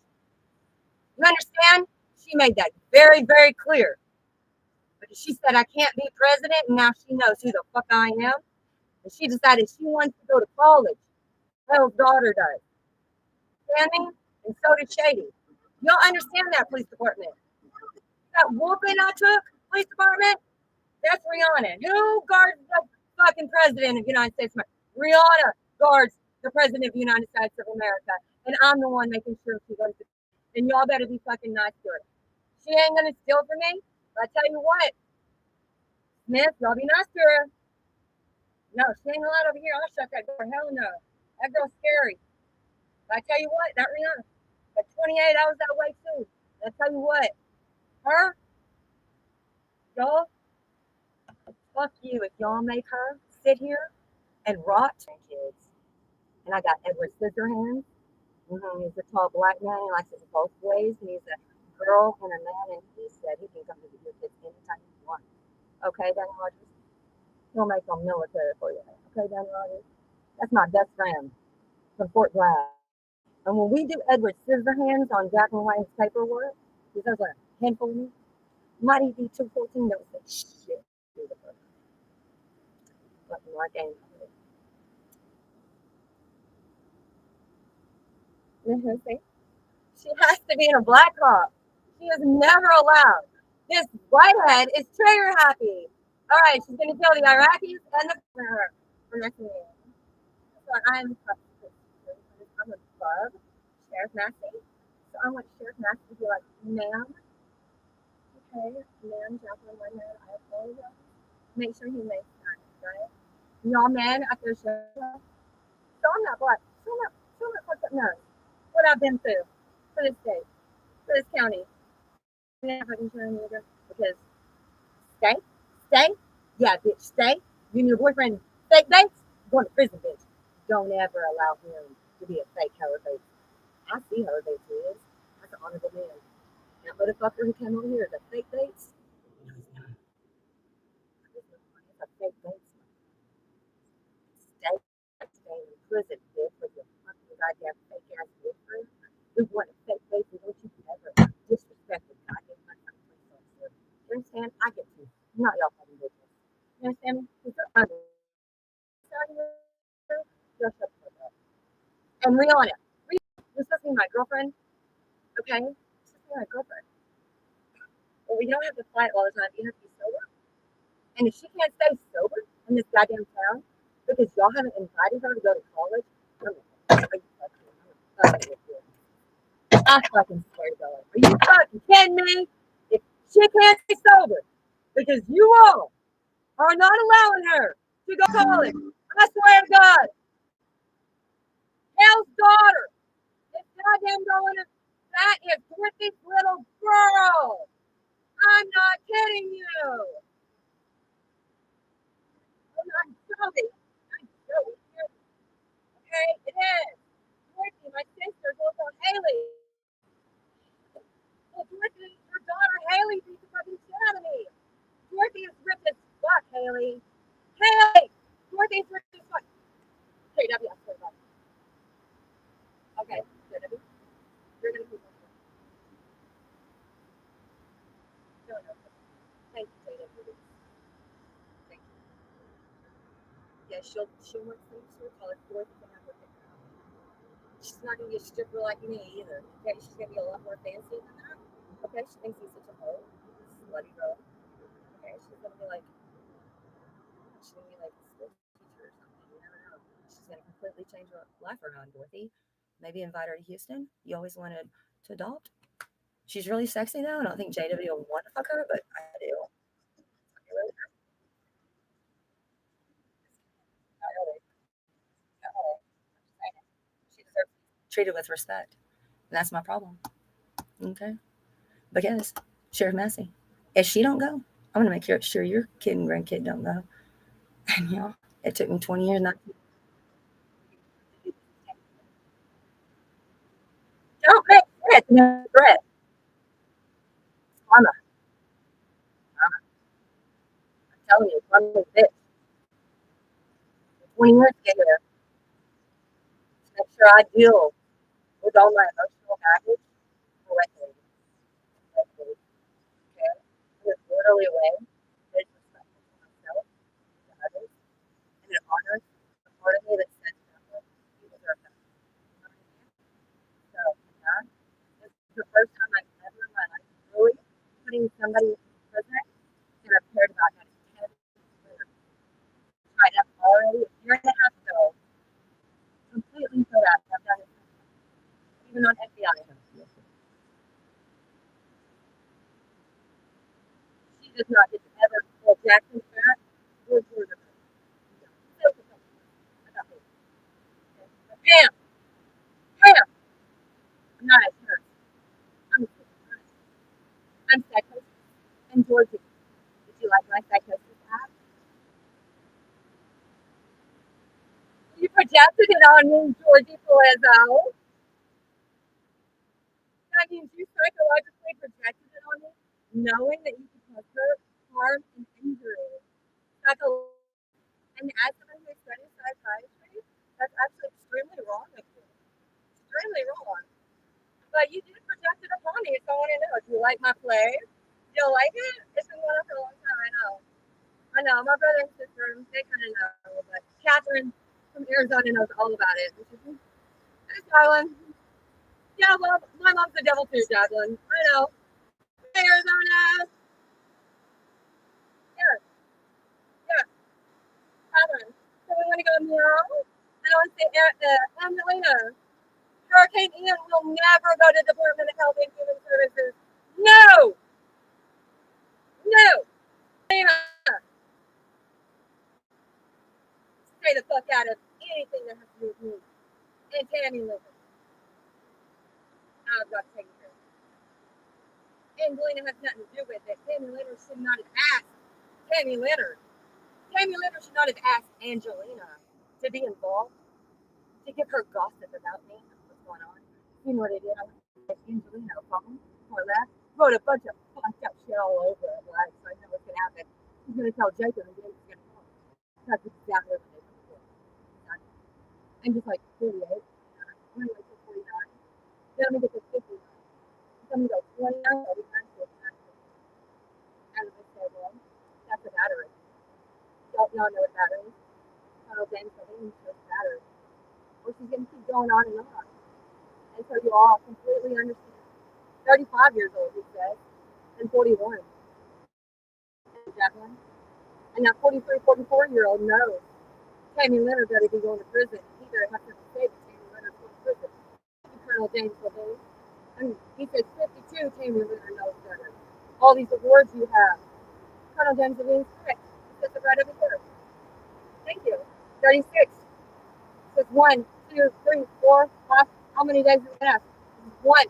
You understand? She made that very, very clear. Because she said, I can't be president, and now she knows who the fuck I am. And she decided she wants to go to college. Hell's daughter does. Understand me? And so did Shady. Y'all understand that, police department? That whooping I took, police department, that's Rihanna. Who guards the fucking president of the United States of America? Rihanna guards the president of the United States of America. And I'm the one making sure she goes to. And y'all better be fucking nice to her. She ain't gonna steal from me. But I tell you what, Smith, y'all be nice to her. No, she ain't allowed over here. I'll shut that door. Hell no. That girl's scary. But I tell you what, that Rihanna. At 28, I was that way too. And I tell you what, her, y'all, fuck you if y'all make her sit here and rot kids. And I got Edward Scissorhands. He's a tall black man. He likes it both ways. And he's a girl and a man. And he said he can come visit your kids anytime he wants. Okay, Danny Rogers? He'll make them military for you. Okay, Danny Rogers? That's my best friend from Fort Bragg. And when we do Edward Scissorhands on Jacqueline White's paperwork, he does a handful of me. Might he be 214? No, shit. Fucking like ain't. She has to be in a Black Hawk. She is never allowed. This whitehead is trigger happy. All right, she's going to kill the Iraqis and the for her for next year. So I'm a bug, Sheriff Massey. So I want Sheriff Massey to be like, ma'am, okay, ma'am, Jacqueline, my man, I apologize. Make sure he makes time, right? Y'all men at their show. So I'm not black. So I'm not fucked up none. What I've been through for this state, for this county. Because stay, yeah, bitch, stay. You and your boyfriend fake dates, going to prison, bitch. Don't ever allow him to be a fake Howard Bates. I see Howard Bates is. That's an honorable man. That motherfucker who came over here is a fake Bates. No, he's not. It's a fake Bates. Stay in prison, bitch, with your fucking goddamn fake ass boyfriend. We want a fake Bates, and don't you ever disrespect the goddamn police officer. You understand? I get you. Not y'all fucking bitches. You understand me? And Rihanna, you're supposed to be my girlfriend, okay? You're supposed to be my girlfriend. But we don't have to fight all the time. You have to be sober. And if she can't stay sober in this goddamn town because y'all haven't invited her to go to college, I fucking swear to God. Are you fucking kidding me? If she can't stay sober because you all are not allowing her to go to college, I swear to God, hell's daughter, this goddamn going to, that is Dorothy's little girl. I'm not kidding you. I'm sorry. I'm so serious. Okay, it is. Dorothy, my sister, also Haley. Well, Dorothy, her daughter Haley beat the fucking shit out of me. Dorothy is rich as fuck, Haley. Haley! Dorothy's rich as fuck. KW, I swear to God. Okay, KW. You're gonna keep listening. No, no. Thank you, KW. Thank you. Yeah, she'll want to call it Dorothy can have her pick her out. She's not gonna be a stripper like me either. Okay, she's gonna be a lot more fancy than that. Okay, she thinks he's such a hoe. Slutty girl. Okay, she's gonna be like a school teacher or something. You never know. She's gonna completely change her life around, Dorothy. Maybe invite her to Houston. You always wanted to adopt. She's really sexy though. I don't think JW will want to fuck her, but I do. Not really. Not really. Not really. I'm just saying it. She deserves to be treated with respect. And that's my problem. Okay. Because Sheriff Massey, if she don't go, I'm gonna make sure your kid and grandkid don't go. And it took me 20 years not to. Don't make threats. No threat. Karma. Karma. I'm telling you, karma is bitch. 20 years to get here. To make sure I deal with all my emotional baggage correctly. Correctly. Okay. In an orderly way. That is respectful to myself, to others, and it honors the part of me that says no, you deserve that. You know what I mean? So, yeah, this is the first time I've ever in my life really putting somebody in prison that I've cared about that is 10 years. Tried up already a year and a half ago, completely for that. I've done it even on FBI. She does not get to ever pull Jackson's back or Georgia. So, I got this. Okay? But Pam, Pam, I'm not a nurse. I'm a nurse. I'm psychosis. And Georgie, did you like my psychosis app? You projected it on me, Georgie Palazzo. That means you psychologically projected it on me, knowing that you could cause hurt, harm, and injury. Psycho- and as someone who studies psychiatry, that's actually extremely wrong of you. Extremely wrong. But you did project it upon me, so I want to know. Do you like my play? Do you like it? It's been going on for a long time, I know. I know. My brother and sister, they kind of know. But Catherine from Arizona knows all about it. Hey, Jacqueline. Yeah, well, my mom's the devil too, Jacqueline. I know. Arizona. Yeah, yeah, Catherine. So we want to go meow. And I want to say, Angelina, Hurricane Ian will never go to Department of Health and Human Services. No, no. Angelina, stay the fuck out of anything that has to do with me. And Tammy Litter. I've got to take care of it. Angelina has nothing to do with it. Tammy Litter should not have asked Tammy Litter. Tammy Litter should not have asked Angelina to be involved, to give her gossip about me. What's going on? You know what I did? I went to Angelina a phone before that. Wrote a bunch of fucked up shit all over it. Like, so I know what's going to happen. She's going to tell Jacob and Jacob's going to call. That's exactly what they do. I'm just like 48. I'm going to wait till 49. Then I'm going to get to 50. Then I'm going to go 29, 39, 49. And I say, well, that's a battery. Don't y'all know what battery is? Colonel James Levine chose battery. Or she's going to keep going on and on. And so you all completely understand. 35 years old, he said, and 41. Jacqueline. And that 43, 44-year-old knows Tammy Leonard better be going to prison. He better have to say that Tammy Leonard's going to prison. Colonel James Levine. And he says 52, Tammy Leonard knows better. All these awards you have. Colonel James Levine's correct. He says it right over here. Thank you. 36. Says 1, 2, 3, 4, 5. How many days is that? One.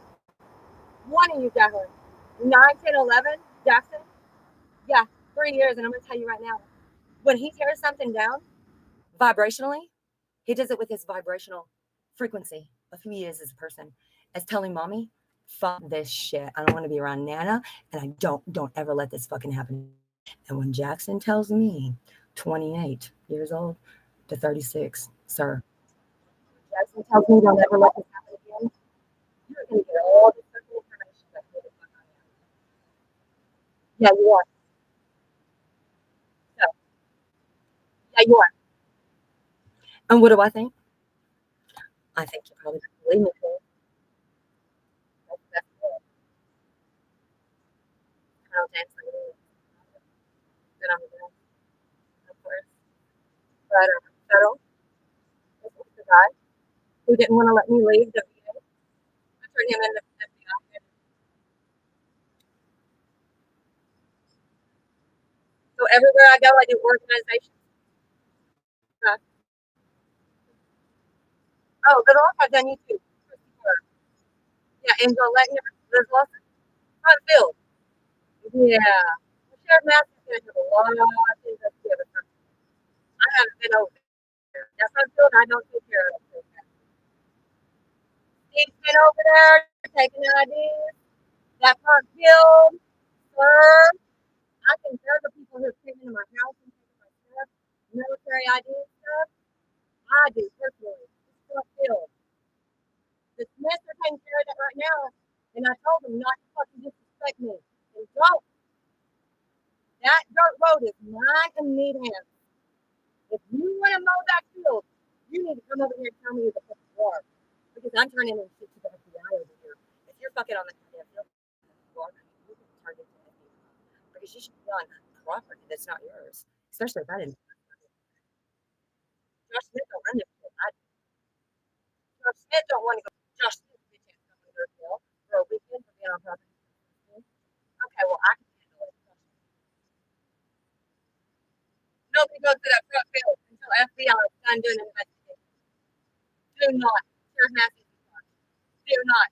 One of you, Jacqueline. 9, 10, 11. Jackson. Yeah, 3 years. And I'm going to tell you right now, when he tears something down vibrationally, he does it with his vibrational frequency of who he is as a person, as telling mommy, fuck this shit. I don't want to be around Nana, and I don't ever let this fucking happen. And when Jackson tells me 28 years old to 36, sir, Jackson tells me don't ever let this happen again, you're going to get all this fucking information that who the fuck I am. Yeah, you are. So, yeah, you are. And what do I think? I think you probably don't believe me. That's it. Colonel James Levine. Good on the of course. But Federal, this is the guy who didn't want to let me leave the VA. I turned him into the FBI. So everywhere I go, I do organization stuff. Oh, but also I've done YouTube. Yeah, Angela Letner, Liz Lawson, Front Field. Yeah. Shared Master has a lot of things that's good. I haven't been over there. That's Front Field, I don't take care of it. Steve's been over there taking ideas. That Front Field, sir. I think they're the people who came into my house and taken my stuff, military ID and stuff. I do personally. It's Front Field. The Smiths are taking care of that right now, and I told them not to fucking disrespect me. And don't. That dirt road is mine and need hands. If you want to mow that field, you need to come over here and tell me who the fuck you are. Because I'm turning in shit to the FBI over here. If you're fucking on the goddamn field, you can turn it to the FBI. Because you should be on property that's not yours. Especially if I didn't. Josh Smith don't run this field. Josh Smith don't want to go. Josh Smith bitch ass come to their field for a weekend for being on property. Okay, well I can handle it. Nobody goes to that front field until FBI is done doing an investigation. Do not. Here's Matthew. Do not.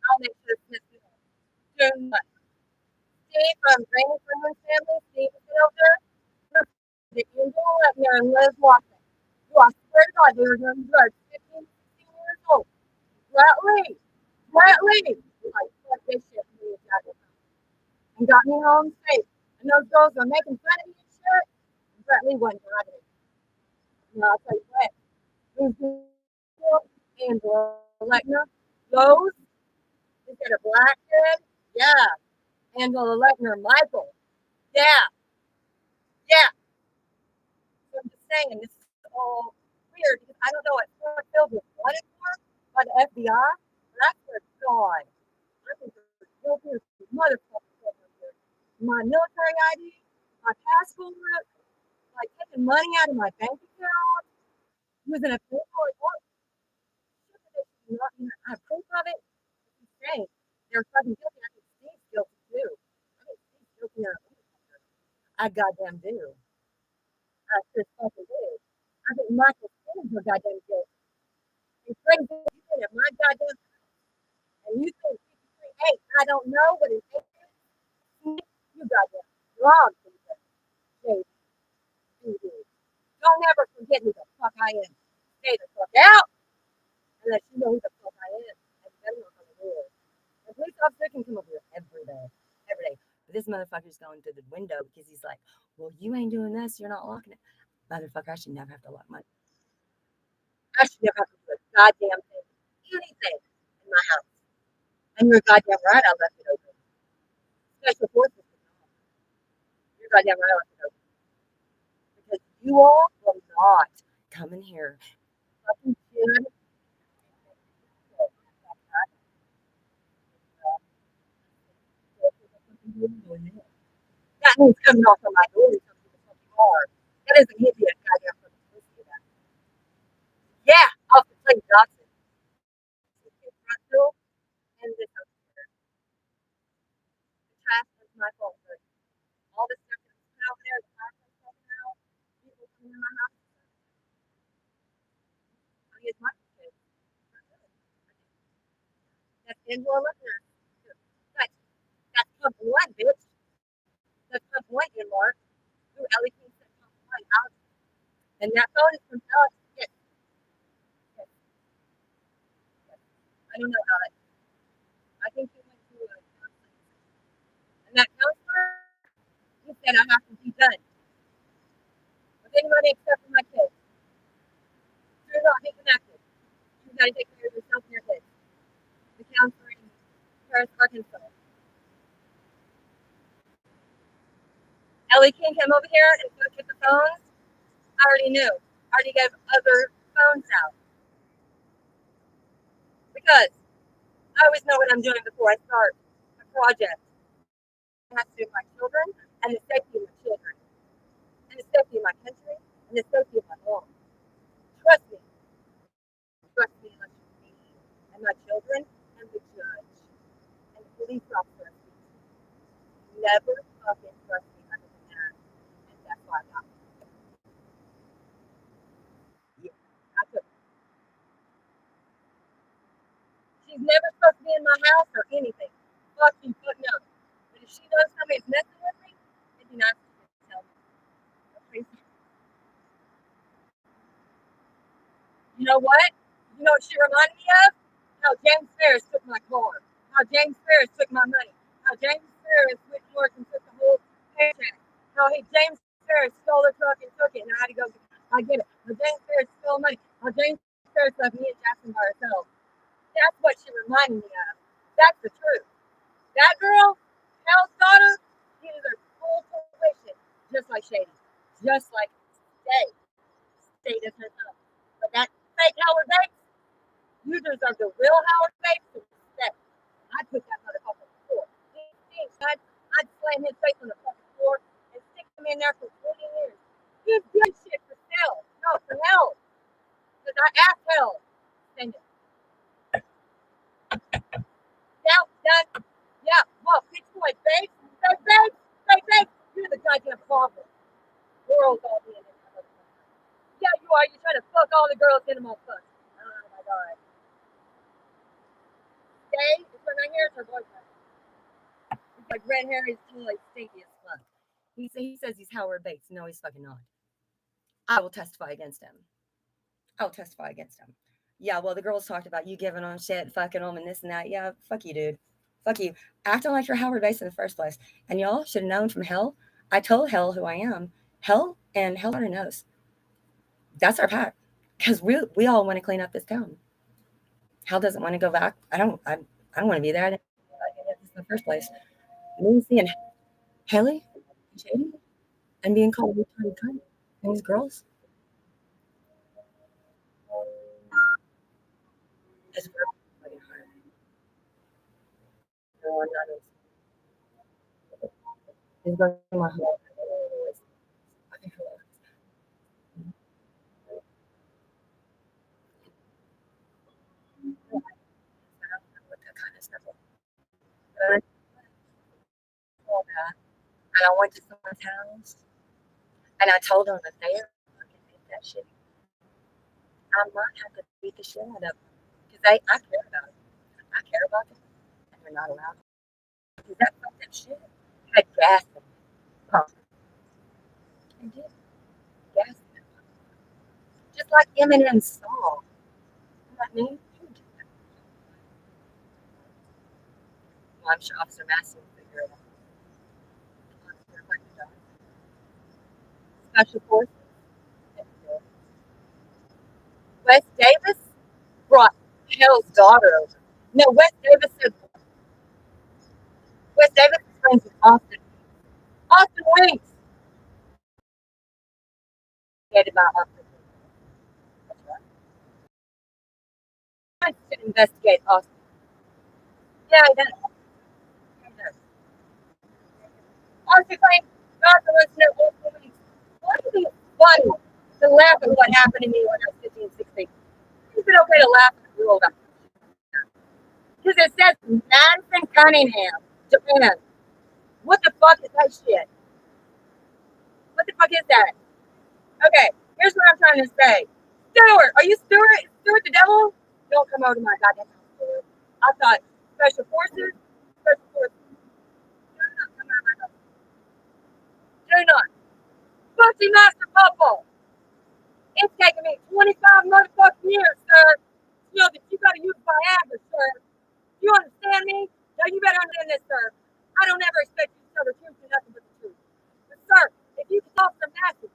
I'll make sure Smith do not. Steve from Granny Freeman's family, Steve is over there. The Angel up here and Liz Watson. Who I swear to God, they were doing drugs 15, 16 years old. Brett Lee. Brett Lee. Like, fuck this shit for me and got me home safe. And those girls were making fun of me and shit. And Brett Lee wasn't driving it. No, I'll tell you what. Who's Angela Letner? Those? Is it a black kid? Yeah. Angela Letner, Michael. Yeah. Yeah. So I'm just saying, this is all weird because I don't know what Springfield was wanted for by the FBI. But I swear to God, I think there's guilty as motherfuckers over here. My military ID, my passport, like taking money out of my bank account, using a paper report. Not even have proof of it. It's insane. They're fucking guilty. I think Steve's guilty too. I think Steve's guilty of I goddamn do. I just fucking do. I think Michael Simmons are goddamn guilty. It's crazy you did it, my goddamn and you think 53 I don't know what it is. You goddamn wrong, James. Don't ever forget who the fuck I am. Stay the fuck out unless you know who the fuck I am. And then we're gonna do it. The police officer can come over here every day. Every day. But this motherfucker's going through the window because he's like, well, you ain't doing this, you're not locking it. Motherfucker, I should never have to lock my I should never have to do a goddamn thing. Anything in my house. And you're goddamn right I left it open. Special forces. You're goddamn right I left it open. Because you all will not come in here. Fucking shit. That means coming off of my door to the fucking car. That is an idiot goddamn fucking pussy. Yeah, off the plane Johnson. And this over here. The trash is my fault. But all the stuff that's put over there, the trash that's taken out, people coming in my house. I mean, it's my kid. That's Angela Lippner. That's, that's Pump One, bitch. That's Pump One, Mark. Who Ellie King said Pump One out. And that phone is from Alex. Yes. Yes. Yes. I don't know Alex. I think he went to a counseling. And that counselor, he said I have to be done with anybody except for my kids. Do not be connected. You got to take care of yourself and your kids. The counselor in Paris, Arkansas. Ellie King came over here and looked at the phones. I already knew. I already gave other phones out. Because I always know what I'm doing before I start a project. It has to do with my children and the safety of my children. And the safety of my country and the safety of my home. Trust me. and my children and the judge and the police officer. Never fucking trust me other than that. And that's why I got it. Yeah. I took, she's never supposed to be in my house or anything. Fuck you, fuck no. But if she knows somebody's messing with me, it'd be nice to tell me. Okay? You know what? You know what she reminded me of? How James Ferris took my car. How James Ferris took my money. How James Ferris went to work and took the whole paycheck. How James Ferris stole the truck and took it, and I had to go. I get it. How James Ferris stole money. How James Ferris left me and Jackson by herself. That's what she reminded me of. That's the truth. That girl, Hal's daughter, she deserves full tuition, just like Shady, just like State. State is her son. But that fake Howard Bates, you deserve the real Howard Bates to stay. I'd put that motherfucker on the floor. I'd slam his face on the fucking floor and stick him in there for 20 years. He's good shit for sale. No, for hell. Because I asked hell. Send it. Now, done. Yeah, well, pitch point, Bates. Fake Bates. Fake Bates. You're the goddamn problem. Girls all being in there. Yeah, you are. You're trying to fuck all the girls in them all fuck. Oh my god. Stay. This one right here is her boyfriend. He's like red hair, he's totally stinky as fuck. He says he's Howard Bates. No, he's fucking not. I will testify against him. I'll testify against him. Yeah, well, the girls talked about you giving on shit, fucking them, and this and that. Yeah, fuck you, dude. Fuck you. Acting like you're Howard Bates in the first place. And y'all should have known from hell. I told hell who I am. Hell, and hell already knows. That's our pact. Because we all want to clean up this town. Hell doesn't want to go back. I don't want to be there. I didn't in the first place. Me seeing Haley, Shady, and being called a retarded cunt. And these girls. It's very fucking hard. No, not as it's going through my heart. It's fucking hilarious. I don't know what that kind of stuff is. But I saw that, and I went to someone's house, and I told them that they fucking did that shit. I might have to beat the shit out of them because I care about it. I care about them, and they're not allowed to. Because that fucking shit had gas in it. Pump. It did gas in it. Just like Eminem song. You know what I mean? Well, I'm sure Officer Massey will figure it out. Special Forces. Wes Davis brought Hell's daughter over. No, Wes Davis said Wes Davis is friends with Austin. Austin Wings. Hated by Austin. That's right. I should investigate Austin. Yeah, he does. He does. Austin claims Austin wants to know Austin Wings. What would be funny to laugh at what happened to me when I was 15, 16? Is it okay to laugh at the world? Because it says Madison Cunningham, Japan. What the fuck is that shit? What the fuck is that? Okay, here's what I'm trying to say. Stewart, are you Stewart? Is Stewart the devil? Don't come over to my goddamn house, Stewart. I thought special forces, special forces. Do not come out of my house. Do not. Pussy Master Puppo. It's taken me 25 motherfucking years, sir. You know that you gotta use Viagra, sir. You understand me? Now you better understand this, sir. I don't ever expect you to tell the truth and nothing but the truth. But sir, if you can talk some massive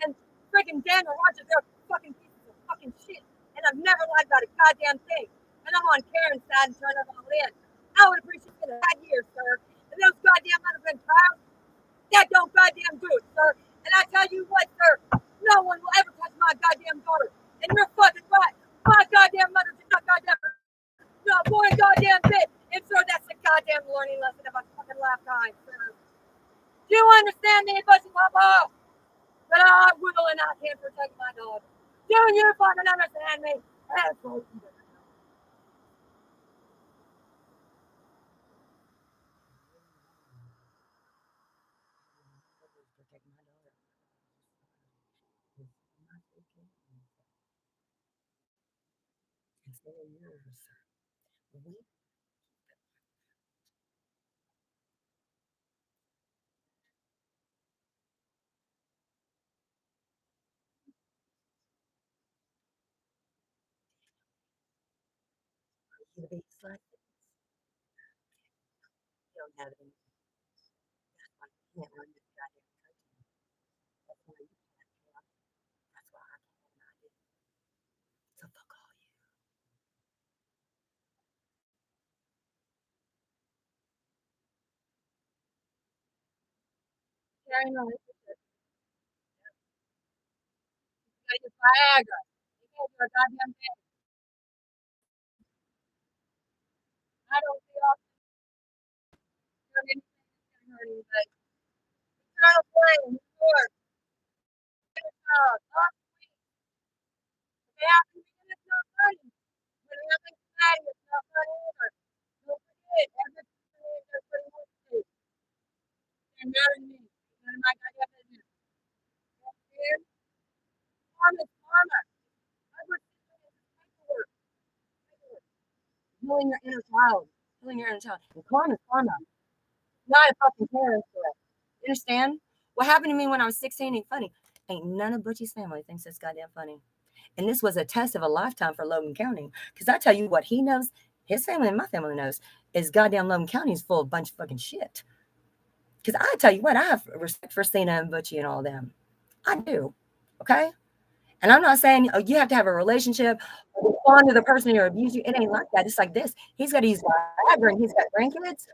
and freaking Daniel Rogers, they're fucking pieces of fucking shit. And I've never lied about a goddamn thing. And I'm on Karen's side and trying to all in. I would appreciate it a bad year, sir. And those goddamn motherfucking trials, that don't goddamn do it, sir. And I tell you what, sir, no one will ever touch my goddamn daughter. And you're fucking right. My goddamn mother did not goddamn not one goddamn bit. And sir, that's a goddamn learning lesson of a fucking lifetime, sir. Do you understand me, Bushy Papa? But I will and I can protect my daughter. Do you fucking understand me? Asshole. take my daughter. Not taking and 4 years. We you be like you don't have any. That's why you can't run this goddamn country. That's why you can't. That's why I can't. And I did. So fuck all you. Carrying on. You got your Viagra. You can't do a goddamn thing. I don't feel like doing anything that's gonna hurt anybody. You're trying to play in New York. Last week. If it happens again, it's not funny. When it happens today, it's not funny either. Don't forget, every person is their pretty much too. They're mad at me. None of my goddamn business. You understand? Karma's karma. I would do this paperwork. Paperwork. Healing your inner child. Healing your inner child. And karma's karma. Not a fucking parent for it. You understand? What happened to me when I was 16 ain't funny. Ain't none of Butchie's family thinks it's goddamn funny. And this was a test of a lifetime for Logan County. Because I tell you what he knows, his family and my family knows, is goddamn Logan County is full of a bunch of fucking shit. Because I tell you what, I have respect for Cena and Butchie and all them. I do. Okay? And I'm not saying you have to have a relationship, respond to the person who abused you. It ain't like that. It's like this. He's got to use Viagra and he's got grandkids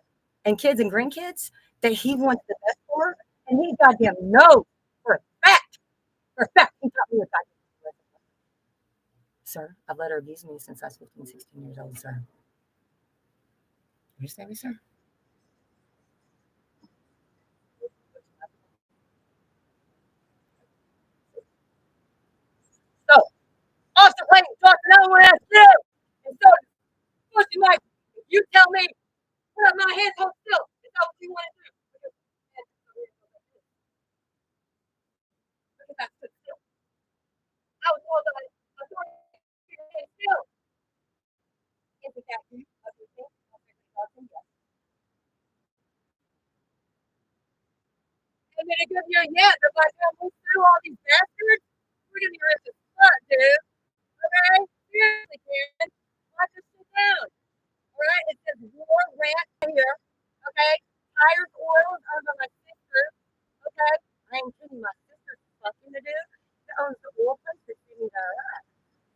and kids and grandkids that he wants the best for. And he goddamn knows for a fact. For a fact, he got me a goddamn. Sir, I've let her abuse me since I was 15, 16 years old, sir. You understand me, sir? So, Officer Clayton talks to no one else too. And so, Pussy Mike, if you tell me, put up my hands, hold still. Is that what you want to do? Because I stood still. I was told that I was going to stand still. Is it that deep of your thing? Yes. And then it gives you a yes. They're like, oh, we threw all these bastards. We're going to be rich as fuck, dude. Okay? Seriously, kid. Watch us sit down. All right? It says war rant here. Okay? Tires, oils are by my sister. Okay? I ain't kidding. My sister's fucking the dude that owns the oil place that's giving me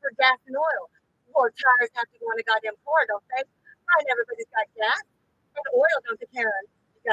for gas and oil. Well, tires have to go on a goddamn car, don't they? Not everybody's got gas. And oil don't depend